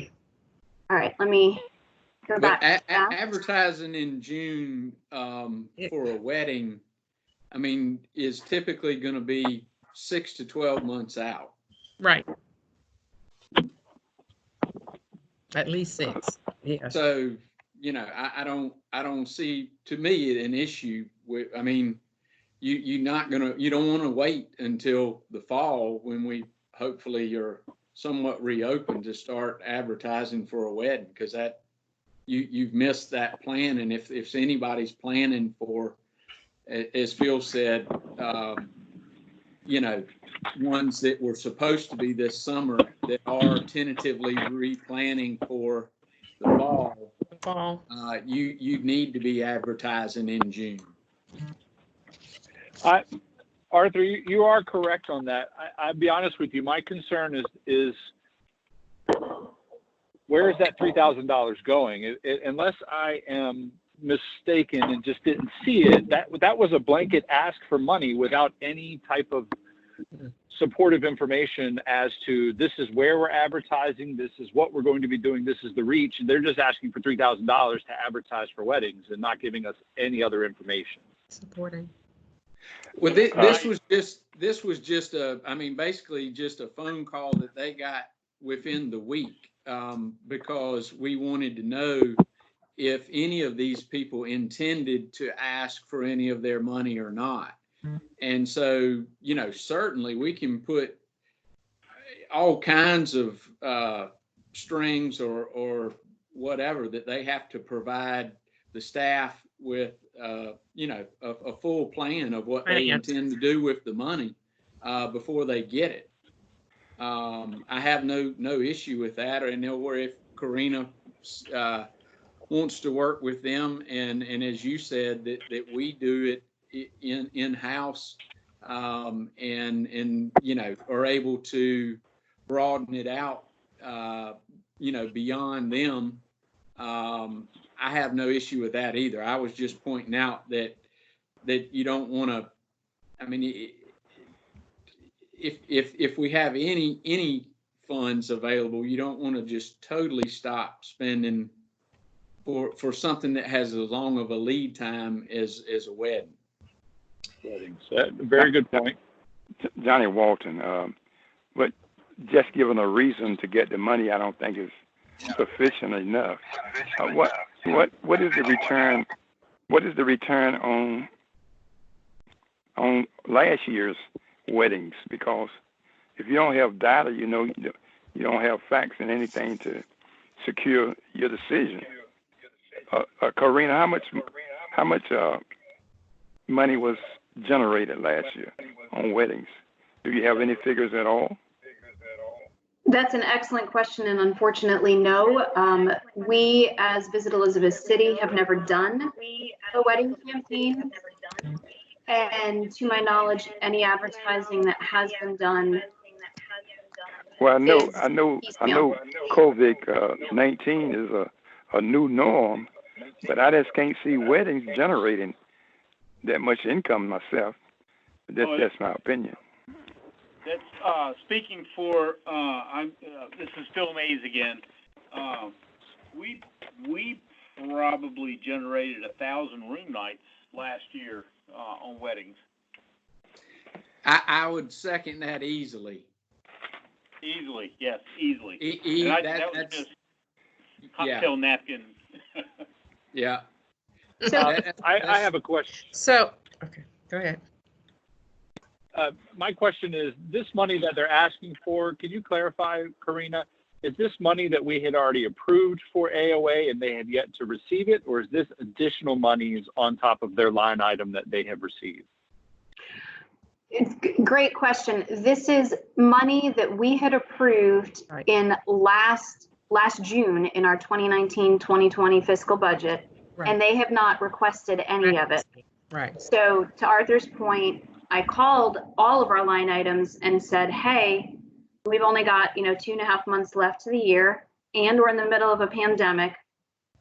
All right, let me go back. Advertising in June for a wedding, is typically going to be 6 to 12 months out. Right. At least 6. Yeah. So, you know, I don't see, to me, an issue with, I mean, you don't want to wait until the fall when we hopefully are somewhat reopened to start advertising for a wedding, because that, you've missed that plan. And if anybody's planning for, as Phil said, you know, ones that were supposed to be this summer that are tentatively replanning for the fall, you need to be advertising in June. Arthur, you are correct on that. I'll be honest with you. My concern is where is that $3,000 going? Unless I am mistaken and just didn't see it, that was a blanket ask for money without any type of supportive information as to this is where we're advertising, this is what we're going to be doing, this is the reach. And they're just asking for $3,000 to advertise for weddings and not giving us any other information. Supporting. Well, this was just basically just a phone call that they got within the week, because we wanted to know if any of these people intended to ask for any of their money or not. And so, you know, certainly we can put all kinds of strings or whatever that they have to provide the staff with, you know, a full plan of what they intend to do with the money before they get it. I have no issue with that, or where if Karina wants to work with them, and as you said, that we do it in-house, and you know, are able to broaden it out, you know, beyond them. I have no issue with that either. I was just pointing out that you don't want to, I mean, if we have any funds available, you don't want to just totally stop spending for something that has as long of a lead time as a wedding. Very good point. Johnny Walton, but just given a reason to get the money, I don't think is sufficient enough. What is the return? What is the return on last year's weddings? Because if you don't have data, you know, you don't have facts and anything to secure your decision. Karina, how much money was generated last year on weddings? Do you have any figures at all? That's an excellent question, and unfortunately, no. We, as Visit Elizabeth City, have never done a wedding campaign. And to my knowledge, any advertising that has been done. Well, I know COVID-19 is a new norm, but I just can't see weddings generating that much income myself. That's my opinion. That's speaking for. This is Phil Mays again. We probably generated 1,000 room nights last year on weddings. I would second that easily. Easily, yes, easily. That was just cocktail napkin. Yeah. So I have a question. So, okay, go ahead. My question is, this money that they're asking for, can you clarify, Karina, is this money that we had already approved for AOA and they have yet to receive it, or is this additional monies on top of their line item that they have received? It's a great question. This is money that we had approved in last June in our 2019-2020 fiscal budget, and they have not requested any of it. Right. So to Arthur's point, I called all of our line items and said, hey, we've only got, 2.5 months left to the year, and we're in the middle of a pandemic.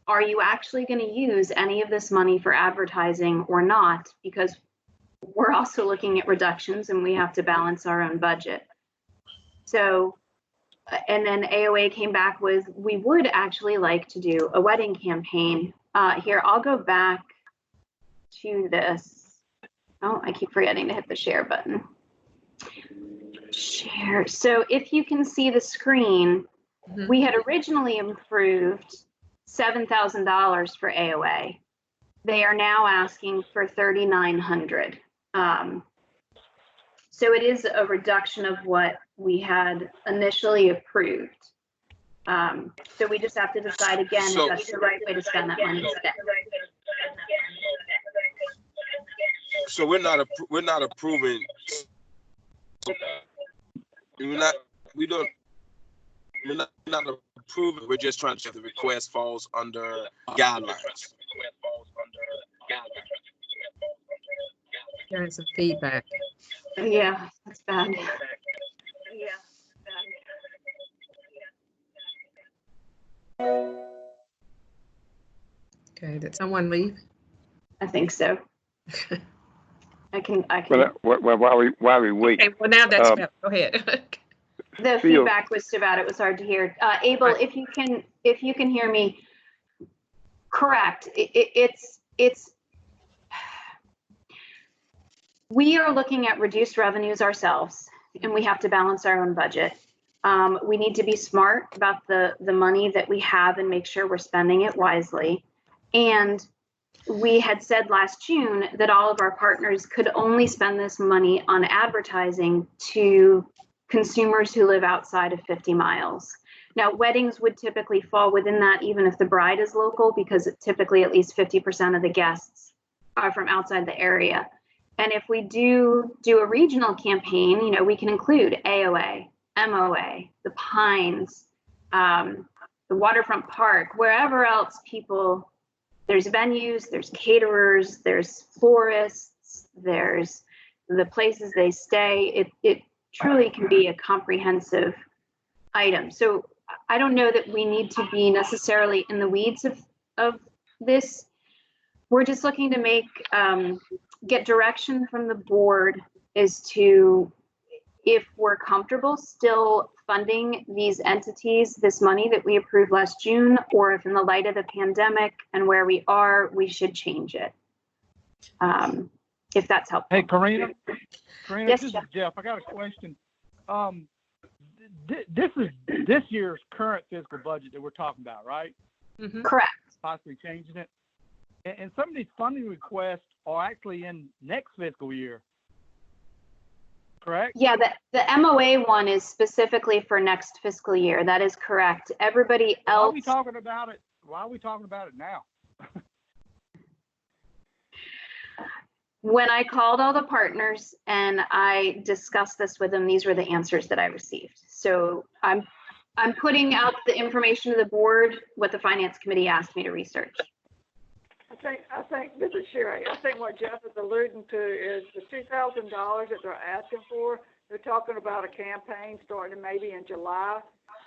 Are you actually going to use any of this money for advertising or not? Because we're also looking at reductions and we have to balance our own budget. So, and then AOA came back with, we would actually like to do a wedding campaign. Here, I'll go back to this. Oh, I keep forgetting to hit the share button. Share. So if you can see the screen, we had originally approved $7,000 for AOA. They are now asking for $3,900. So it is a reduction of what we had initially approved. So we just have to decide again if that's the right way to spend that money instead. So we're not approving. We're not approving. We're just trying to the request falls under guidelines. Hearing some feedback. Yeah, that's bad. Okay, did someone leave? I think so. I can. Well, while we wait, Okay, well now that's better. Go ahead. The Phil. feedback was too bad. It was hard to hear. Abel, if you can hear me, correct. It's. We are looking at reduced revenues ourselves, and we have to balance our own budget. We need to be smart about the money that we have and make sure we're spending it wisely. And we had said last June that all of our partners could only spend this money on advertising to consumers who live outside of 50 miles. Now, weddings would typically fall within that, even if the bride is local, because typically at least 50% of the guests are from outside the area. And if we do a regional campaign, we can include AOA, MOA, the Pines, the Waterfront Park, wherever else people, there's venues, there's caterers, there's florists, there's the places they stay. It truly can be a comprehensive item. So I don't know that we need to be necessarily in the weeds of this. We're just looking to get direction from the board as to if we're comfortable still funding these entities, this money that we approved last June, or if in the light of the pandemic and where we are, we should change it. If that's helpful. Hey, Karina, Yes, this Jeff. is Jeff. I got a question. This is this year's current fiscal budget that we're talking about, right? Mm-hmm. Correct. Possibly changing it. And some of these funding requests are actually in next fiscal year, correct? Yeah, the MOA one is specifically for next fiscal year. That is correct. Everybody else. Why are we talking about it? Why are we talking about it now? When I called all the partners and I discussed this with them, these were the answers that I received. So I'm putting out the information to the board, what the finance committee asked me to research. I think this is Sherry. I think what Jeff is alluding to is the $2,000 that they're asking for. They're talking about a campaign starting maybe in July.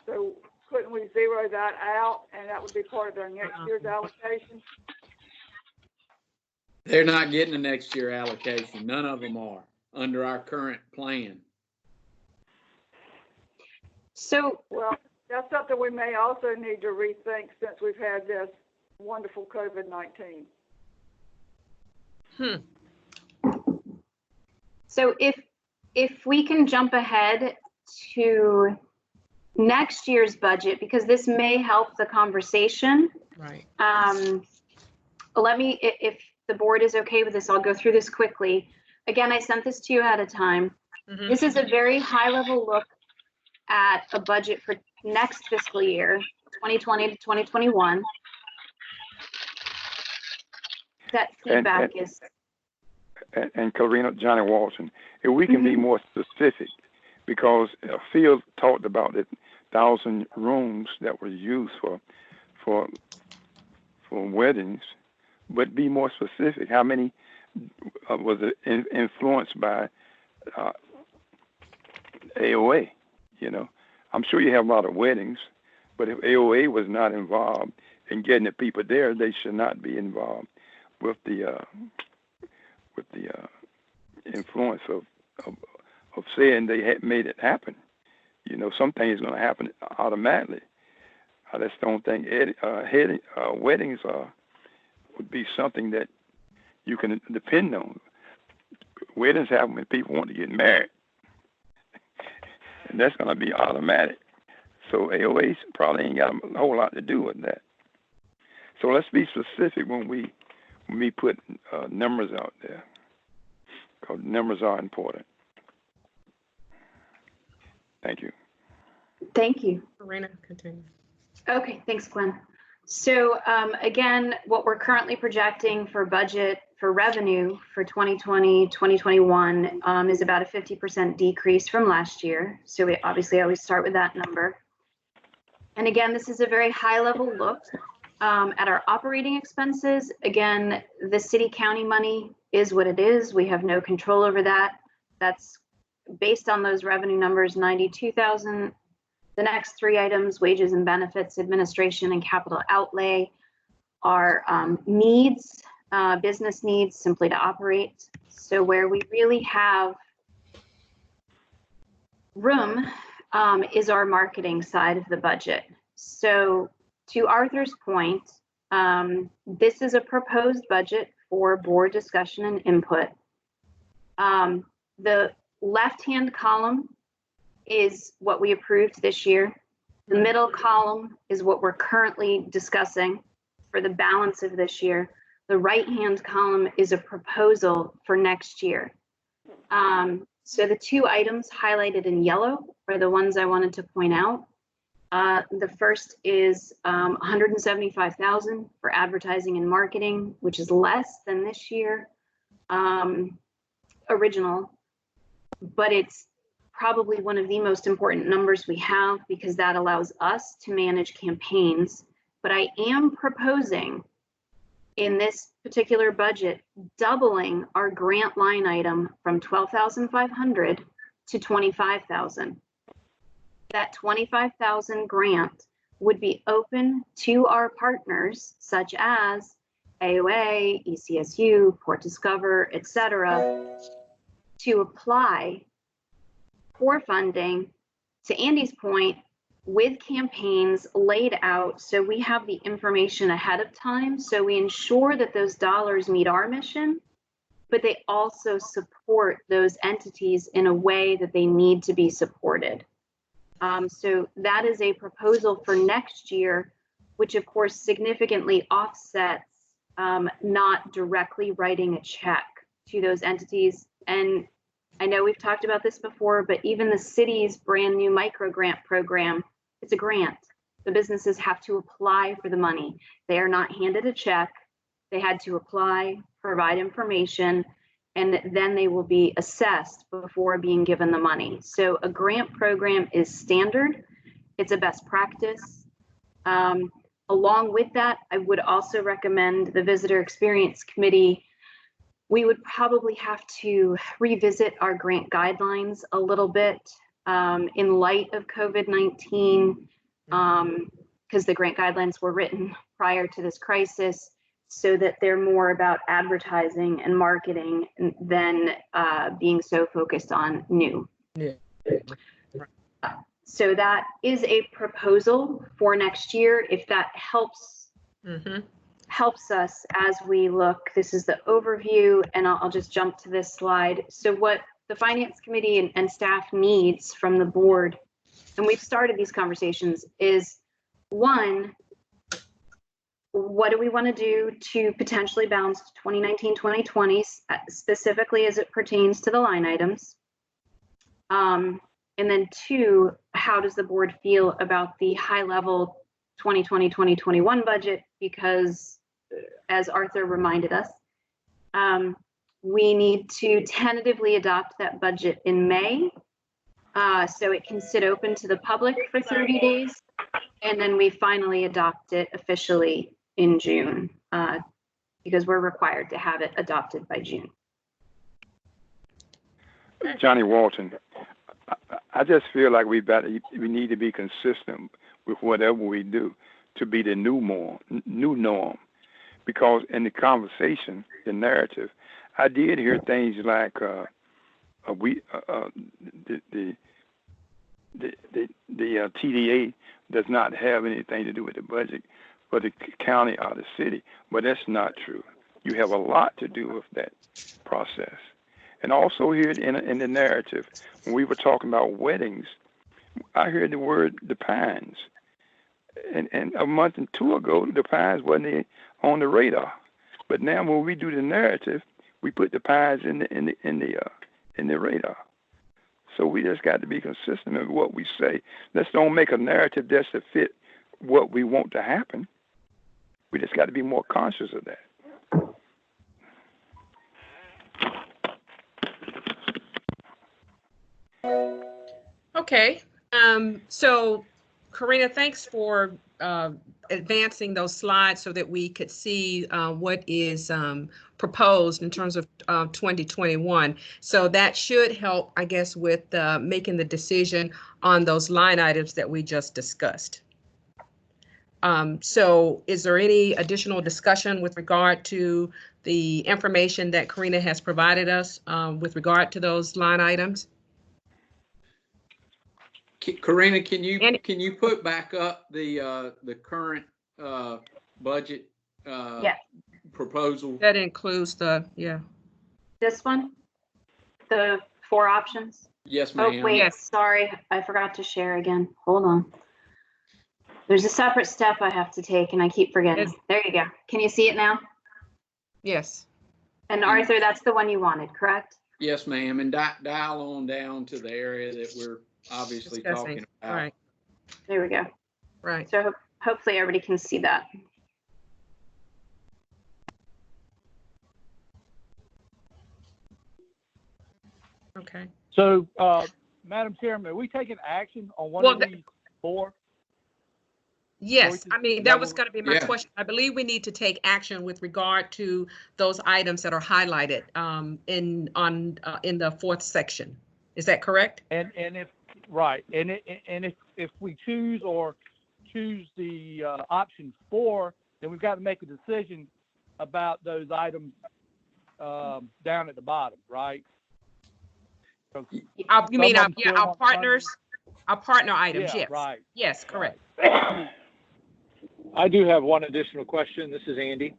So couldn't we zero that out and that would be part of their next year's allocation? They're not getting the next year allocation. None of them are under our current plan. So, well, that's something we may also need to rethink since we've had this wonderful COVID-19. So if we can jump ahead to next year's budget, because this may help the conversation. Right. If the board is okay with this, I'll go through this quickly. Again, I sent this to you ahead of time. Mm-hmm. This is a very high level look at a budget for next fiscal year, 2020 to 2021. That feedback is. And Karina, Johnny Walton, if we can be more specific, because Phil talked about the 1,000 rooms that were used for weddings, but be more specific. How many was it influenced by AOA? I'm sure you have a lot of weddings, but if AOA was not involved in getting the people there, they should not be involved with the influence of saying they had made it happen. Some things are going to happen automatically. I just don't think weddings would be something that you can depend on. Weddings happen when people want to get married, and that's going to be automatic. So AOA probably ain't got a whole lot to do with that. So let's be specific when we put numbers out there, because numbers are important. Thank you. Thank you. Marina, continue. Okay, thanks, Gwen. So again, what we're currently projecting for budget for revenue for 2020, 2021 is about a 50% decrease from last year. So we obviously always start with that number. And again, this is a very high level look at our operating expenses. Again, the city county money is what it is. We have no control over that. That's based on those revenue numbers, 92,000. The next three items, wages and benefits, administration, and capital outlay, are needs, business needs simply to operate. So where we really have room is our marketing side of the budget. So to Arthur's point, this is a proposed budget for board discussion and input. The left-hand column is what we approved this year. The middle column is what we're currently discussing for the balance of this year. The right-hand column is a proposal for next year. So the two items highlighted in yellow are the ones I wanted to point out. The first is 175,000 for advertising and marketing, which is less than this year original, but it's probably one of the most important numbers we have because that allows us to manage campaigns. But I am proposing in this particular budget, doubling our grant line item from 12,500 to 25,000. That 25,000 grant would be open to our partners such as AOA, ECSU, Port Discover, etc., to apply for funding, to Andy's point, with campaigns laid out so we have the information ahead of time, so we ensure that those dollars meet our mission, but they also support those entities in a way that they need to be supported. So that is a proposal for next year, which of course significantly offsets not directly writing a check to those entities. And I know we've talked about this before, but even the city's brand new micro grant program, it's a grant. The businesses have to apply for the money. They are not handed a check. They had to apply, provide information, and then they will be assessed before being given the money. So a grant program is standard. It's a best practice. Along with that, I would also recommend the Visitor Experience Committee. We would probably have to revisit our grant guidelines a little bit in light of COVID-19, because the grant guidelines were written prior to this crisis, so that they're more about advertising and marketing than being so focused on new. Yeah. So that is a proposal for next year. If that helps, helps us as we look, this is the overview, and I'll just jump to this slide. So what the Finance Committee and staff needs from the board, and we've started these conversations, is one, what do we want to do to potentially balance 2019, 2020, specifically as it pertains to the line items? And then two, how does the board feel about the high level 2020, 2021 budget? Because as Arthur reminded us, we need to tentatively adopt that budget in May, so it can sit open to the public for 30 days. And then we finally adopt it officially in June, because we're required to have it adopted by June. Johnny Walton, I just feel like we need to be consistent with whatever we do to be the new norm. Because in the conversation, the narrative, I did hear things like the TDA does not have anything to do with the budget for the county or the city, but that's not true. You have a lot to do with that process. And also here in the narrative, when we were talking about weddings, I heard the word the Pines. and a month and two ago, the pies wasn't on the radar. But now when we do the narrative, we put the pies in the radar. So we just got to be consistent with what we say. Let's don't make a narrative just to fit what we want to happen. We just got to be more conscious of that. Okay. So Karina, thanks for advancing those slides so that we could see what is proposed in terms of 2021. So that should help, I guess, with making the decision on those line items that we just discussed. So is there any additional discussion with regard to the information that Karina has provided us with regard to those line items? Karina, can you put back up the current budget proposal? That includes this one, the 4 options. Yes, ma'am. Oh wait, yes. Sorry, I forgot to share again. Hold on. There's a separate step I have to take, and I keep forgetting. There you go. Can you see it now? Yes. And Arthur, that's the one you wanted, correct? Yes, ma'am. And dial on down to the area that we're obviously talking about. Right. There we go. Right. So hopefully everybody can see that. Okay. So, Madam Chairman, are we taking action on one of these 4? Yes, I mean, that was going to be my Yeah. question. I believe we need to take action with regard to those items that are highlighted in the 4th section. Is that correct? And if if we choose the option 4, then we've got to make a decision about those items down at the bottom, right? You mean our partners, our partner items? Yeah, yes. right. Yes, correct. I do have one additional question. This is Andy.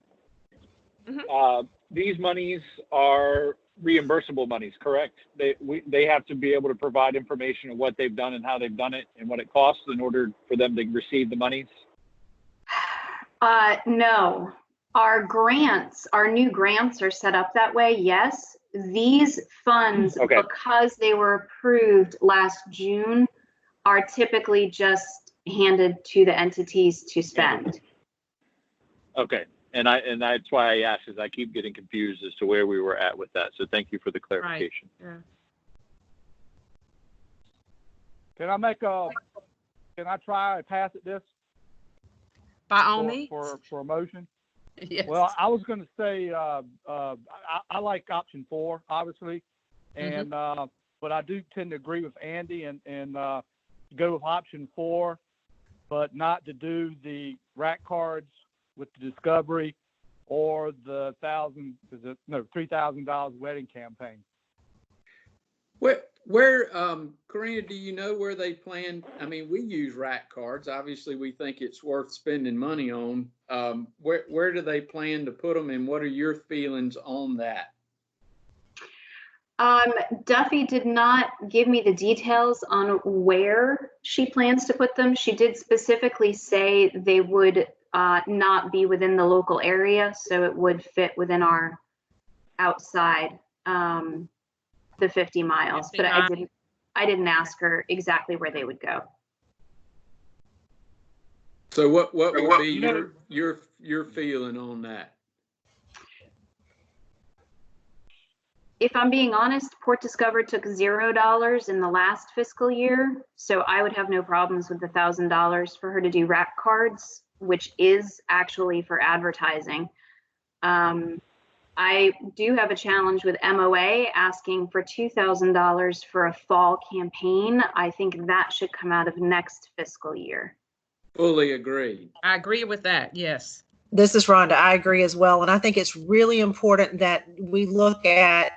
These monies are reimbursable monies, correct? They have to be able to provide information of what they've done and how they've done it and what it costs in order for them to receive the monies? No. Our new grants are set up that way, yes. These funds, Okay. because they were approved last June, are typically just handed to the entities to spend. Okay. And that's why I asked, is I keep getting confused as to where we were at with that. So thank you for the clarification. Right. Can I try and pass it this? By all means. For a motion? Yes. Well, I was going to say, I like option 4, obviously. And, but I do tend to agree with Andy and go with option 4, but not to do the rack cards with the Discovery or the $3,000 wedding campaign. Where Karina, do you know where they plan? I mean, we use rack cards. Obviously, we think it's worth spending money on. Where do they plan to put them, and what are your feelings on that? Duffy did not give me the details on where she plans to put them. She did specifically say they would not be within the local area, so it would fit within our outside the 50 miles. But I didn't ask her exactly where they would go. So what would be your feeling on that? If I'm being honest, Port Discover took $0 in the last fiscal year, so I would have no problems with the $1,000 for her to do rack cards, which is actually for advertising. I do have a challenge with MOA asking for $2,000 for a fall campaign. I think that should come out of next fiscal year. Fully agree. I agree with that. Yes. This is Rhonda. I agree as well. And I think it's really important that we look at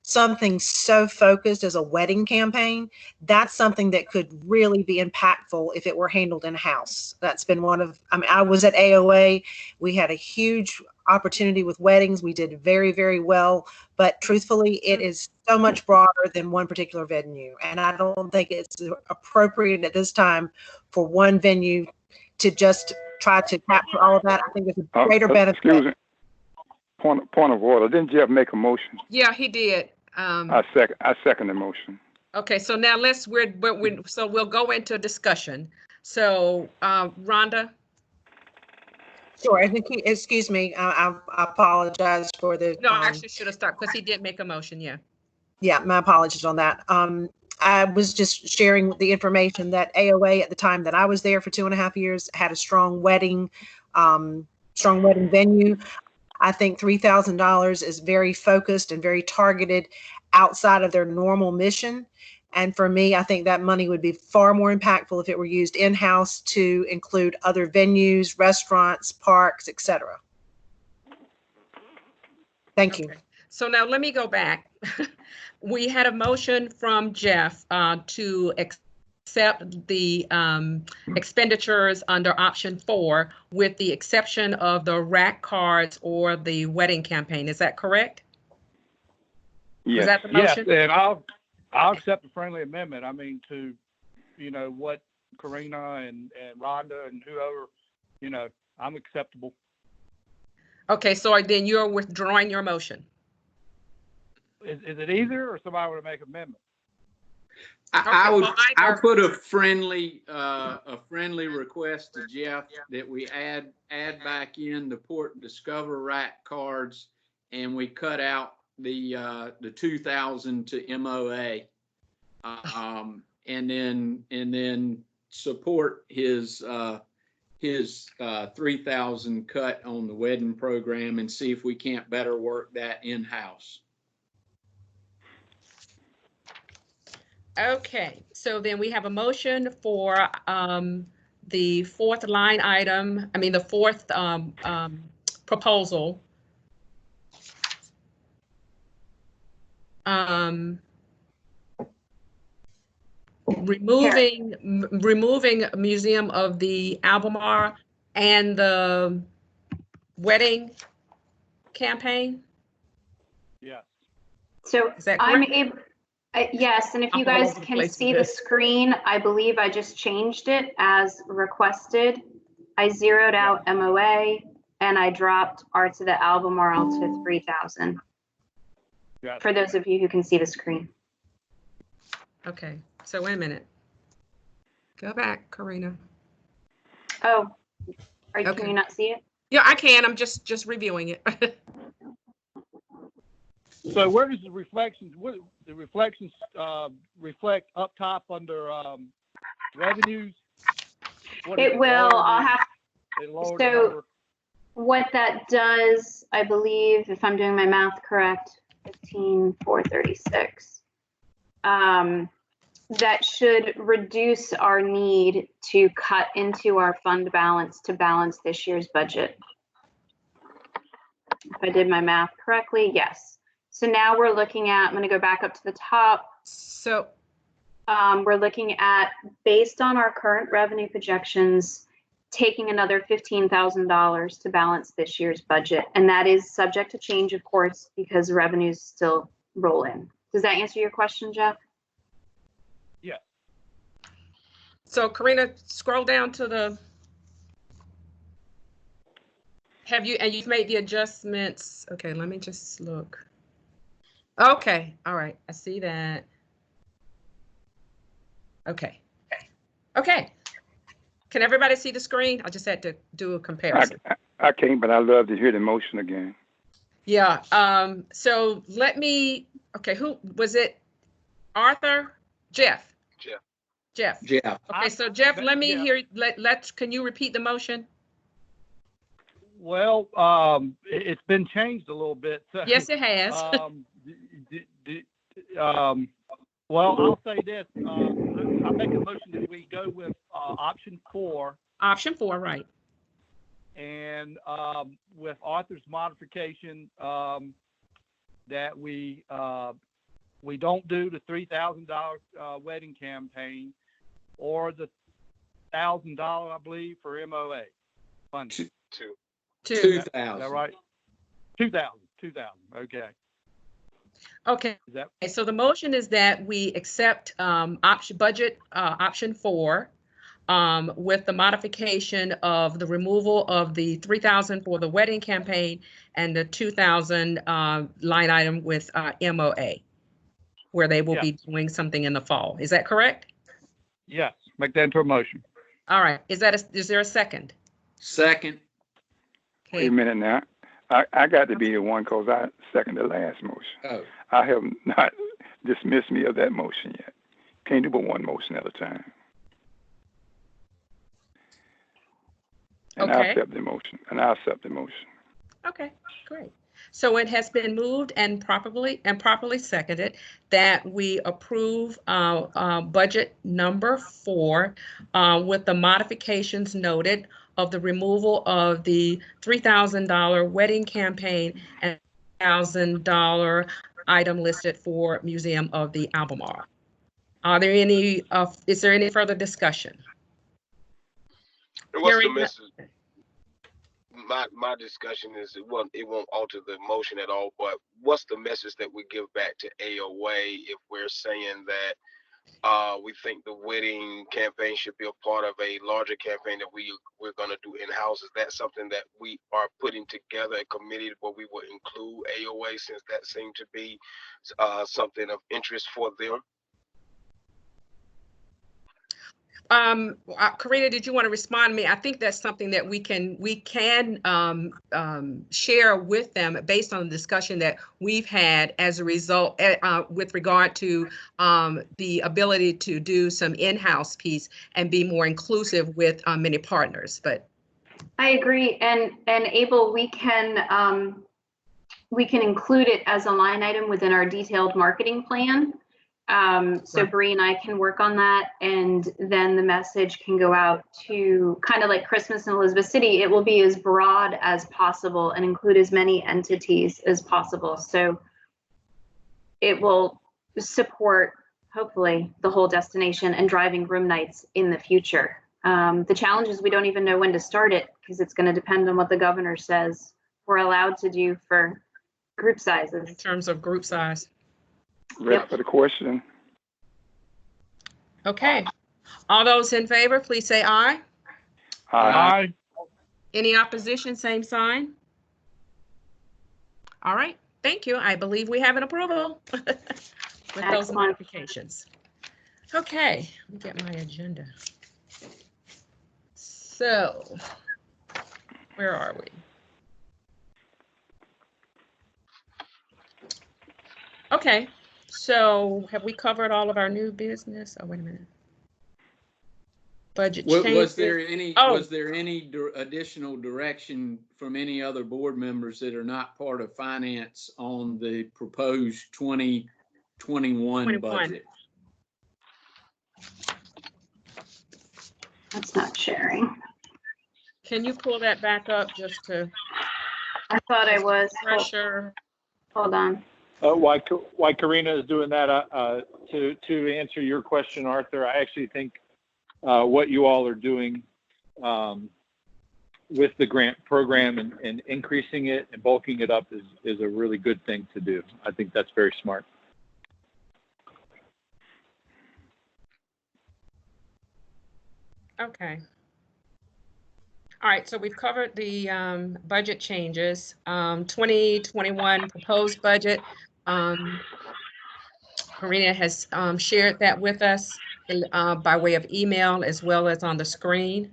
something so focused as a wedding campaign. That's something that could really be impactful if it were handled in-house. That's been I was at AOA. We had a huge opportunity with weddings. We did very, very well. But truthfully, it is so much broader than one particular venue. And I don't think it's appropriate at this time for one venue to just try to capture all of that. I think there's a greater benefit. Excuse me. Point of order. Didn't Jeff make a motion? Yeah, he did. I second the motion. Okay, so now so we'll go into discussion. So, Rhonda? Sure, I think excuse me, I apologize for the. No, I actually should have stopped because he did make a motion, yeah. Yeah, my apologies on that. I was just sharing the information that AOA at the time that I was there for 2.5 years had a strong wedding venue. I think $3,000 is very focused and very targeted outside of their normal mission. And for me, I think that money would be far more impactful if it were used in-house to include other venues, restaurants, parks, etc. Thank you. So now let me go back. We had a motion from Jeff to accept the expenditures under option 4 with the exception of the rack cards or the wedding campaign. Is that correct? Yes. Is that the motion? Yes, and I'll accept the friendly amendment. I mean, to, what Karina and Rhonda and whoever, I'm acceptable. Okay, so then you're withdrawing your motion. Is it either, or somebody want to make an amendment? I put a friendly request to Jeff that we add back in the Port Discover rack cards, and we cut out the 2,000 to MOA, and then support his 3,000 cut on the wedding program and see if we can't better work that in-house. Okay, so then we have a motion for the fourth line item, the fourth proposal. Removing Museum of the Albemarle and the wedding campaign? Yeah. So I'm able, yes, and if you guys can see the screen, I believe I just changed it as requested. I zeroed out MOA and I dropped Arts of the Albemarle to 3,000. For those of you who can see the screen. Okay, so wait a minute. Go back, Karina. Oh, can you not see it? Yeah, I can. I'm just reviewing it. So where does the reflections? The reflections reflect up top under revenues? It will. I'll have. So what that does, I believe, if I'm doing my math correct, 15,436. That should reduce our need to cut into our fund balance to balance this year's budget. If I did my math correctly, yes. So now we're looking at, I'm going to go back up to the top. So we're looking at, based on our current revenue projections, taking another $15,000 to balance this year's budget. And that is subject to change, of course, because revenues still roll in. Does that answer your question, Jeff? Yeah. So Karina, scroll down to the, you've made the adjustments. Okay, let me just look. Okay, all right, I see that. Okay. Can everybody see the screen? I just had to do a comparison. I can't, but I love to hear the motion again. Yeah, so let me, okay, who was it? Arthur? Jeff. Okay, so Jeff, let me hear, can you repeat the motion? Well, it's been changed a little bit. So, yes, it has. Well, I'll say this. I make a motion that we go with option 4. Option 4, right. And with Arthur's modification, that we don't do the $3,000 wedding campaign or the $1,000, I believe, for MOA funding. 2,000. Is that right? 2,000. Okay. Okay. So the motion is that we accept option 4 with the modification of the removal of the 3,000 for the wedding campaign and the 2,000 line item with MOA, where they will be doing something in the fall. Is that correct? Yes, make that into a motion. All right. Is there a second? Second. Wait a minute now. I got to be the one because I seconded the last motion. Oh, I have not dismissed me of that motion yet. Can't do but one motion at a time. And I Okay. accept the motion. Okay, great. So it has been moved and properly seconded that we approve budget number 4 with the modifications noted of the removal of the $3,000 wedding campaign and $1,000 item listed for Museum of the Albemarle. Is there any further discussion? And what's the message? My discussion is it won't alter the motion at all, but what's the message that we give back to AOA if we're saying that we think the wedding campaign should be a part of a larger campaign that we're going to do in-house? Is that something that we are putting together a committee where we will include AOA, since that seemed to be something of interest for them? Karina, did you want to respond to me? I think that's something that we can share with them based on the discussion that we've had as a result with regard to the ability to do some in-house piece and be more inclusive with many partners. But I agree, and Abel, we can include it as a line item within our detailed marketing plan. So Bree and I can work on that, and then the message can go out to kind of like Christmas in Elizabeth City. It will be as broad as possible and include as many entities as possible. So it will support, hopefully, the whole destination and driving room nights in the future. The challenge is we don't even know when to start it because it's going to depend on what the governor says we're allowed to do for group sizes. In terms of group size. Ready for the question? Okay. All those in favor, please say aye. Aye. Any opposition, same sign. All right. Thank you. I believe we have an approval with those Excellent. modifications. Okay, let me get my agenda. So, where are we? Okay. So have we covered all of our new business? Oh, wait a minute. Budget changes. Was there any additional direction from any other board members that are not part of finance on the proposed 2021 budget? That's not sharing. Can you pull that back up just to? I thought I was. Pressure. Hold on. Why Karina is doing that, to answer your question, Arthur, I actually think what you all are doing with the grant program and increasing it and bulking it up is a really good thing to do. I think that's very smart. Okay. All right, so we've covered the budget changes. 2021 proposed budget. Karina has shared that with us by way of email as well as on the screen.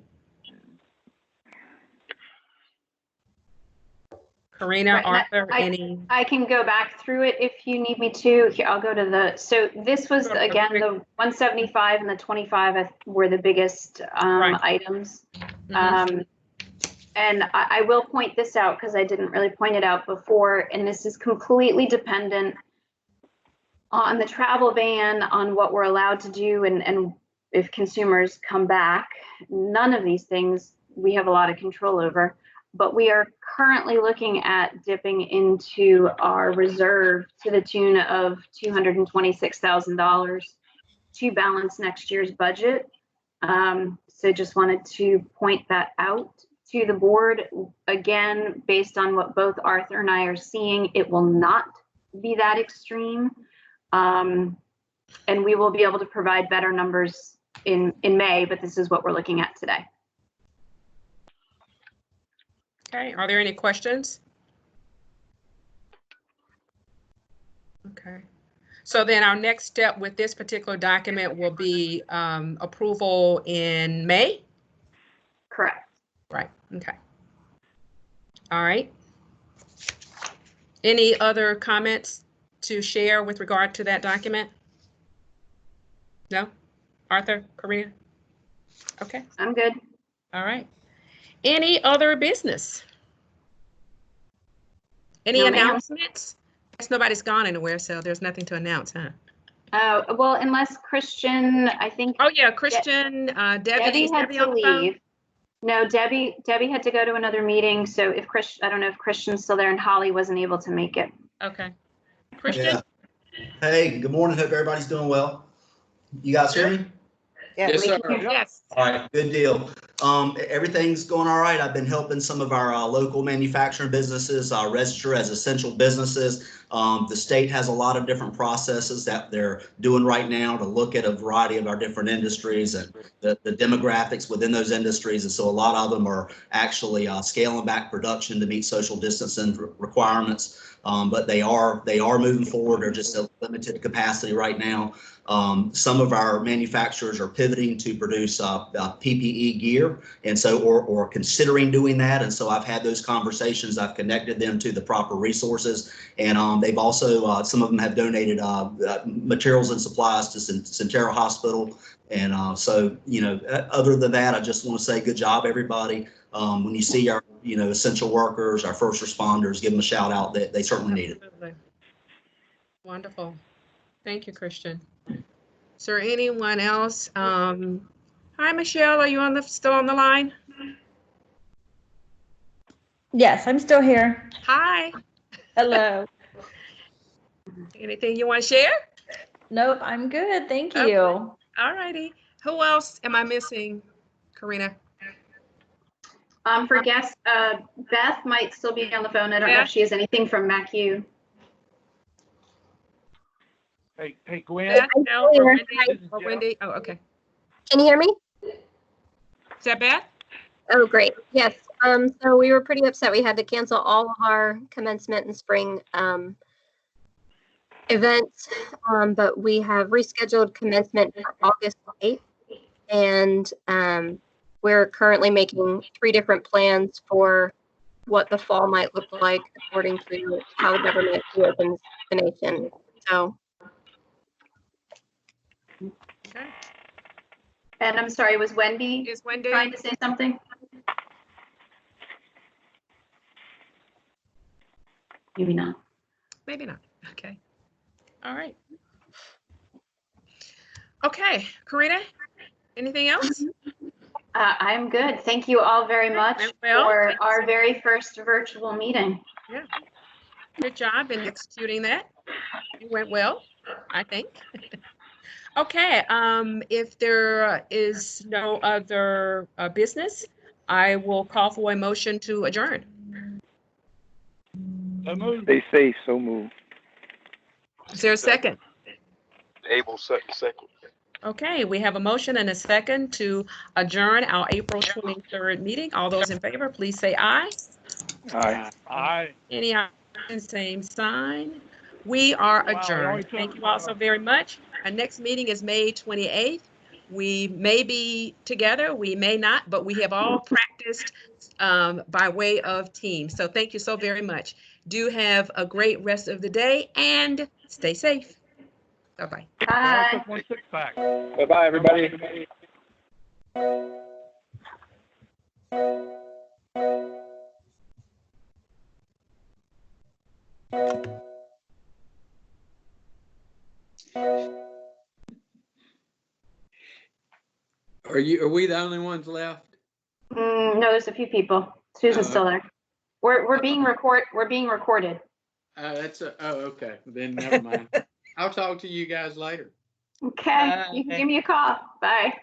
Karina, Right, Arthur, any? I can go back through it if you need me to. Here, I'll go to so this was, again, the 175 and the 25 were the biggest items. Mm-hmm. And I will point this out because I didn't really point it out before, and this is completely dependent on the travel ban, on what we're allowed to do, and if consumers come back. None of these things we have a lot of control over, but we are currently looking at dipping into our reserve to the tune of $226,000 to balance next year's budget. So just wanted to point that out to the board. Again, based on what both Arthur and I are seeing, it will not be that extreme. And we will be able to provide better numbers in May, but this is what we're looking at today. Okay, are there any questions? Okay. So then our next step with this particular document will be approval in May? Correct. Right, okay. All right. Any other comments to share with regard to that document? No? Arthur, Karina? Okay, I'm good. all right. Any other business? Any No, ma'am. announcements? Guess nobody's gone anywhere, so there's nothing to announce, huh? Well, unless Christian, I think Oh, yeah, Christian, Debbie, is Debbie had Debbie to on the phone? leave. No, Debbie had to go to another meeting. So if I don't know if Christian's still there and Holly wasn't able to make it. Okay. Christian? Yeah. Hey, good morning. Hope everybody's doing well. You guys hear me? Yes, sir. Yes. All right, good deal. Everything's going all right. I've been helping some of our local manufacturing businesses register as essential businesses. The state has a lot of different processes that they're doing right now to look at a variety of our different industries and the demographics within those industries. And so a lot of them are actually scaling back production to meet social distancing requirements. But they are moving forward. They're just at limited capacity right now. Some of our manufacturers are pivoting to produce PPE gear, and so or considering doing that. And so I've had those conversations. I've connected them to the proper resources, and they've also some of them have donated materials and supplies to Centera Hospital. And so, you know, other than that, I just want to say good job, everybody. When you see our, you know, essential workers, our first responders, give them a shout out. That they certainly need it. Absolutely. Wonderful. Thank you, Christian. Is there anyone else? Hi, Michelle. Are you still on the line? Yes, I'm still here. Hi. Hello. Anything you want to share? Nope, I'm good. Thank you. Okay. All righty. Who else am I missing, Karina? For guests, Beth might still be on the phone. I don't know if she has anything from MacU. Hey, Gwen. Beth, I'm here. Wendy? Oh, okay. Can you hear me? Is that Beth? Oh, great. Yes. So we were pretty upset. We had to cancel all of our commencement and spring events, but we have rescheduled commencement for August 8th, and we're currently making 3 different plans for what the fall might look like according to how the government reopens the nation. So. Okay. And I'm sorry, was Wendy trying to say something? Maybe not. Maybe not. Okay. All right. Okay, Karina, anything else? I'm good. Thank you all very much for our very first virtual meeting. Yeah. Good job in executing that. It went well, I think. Okay, if there is no other business, I will call for a motion to adjourn. Stay safe, so move. Is there a second? Able second. Okay, we have a motion and a second to adjourn our April 23rd meeting. All those in favor, please say aye. Aye. Aye. Any opposed, same sign. We are adjourned. Thank you all so very much. Our next meeting is May 28th. We may be together, we may not, but we have all practiced by way of team. So thank you so very much. Do have a great rest of the day and stay safe. Bye-bye. Bye. Bye-bye, everybody. Are we the only ones left? No, there's a few people. Susan's still there. We're being recorded. Okay. Then never mind. I'll talk to you guys later. Okay, you can give me a call. Bye.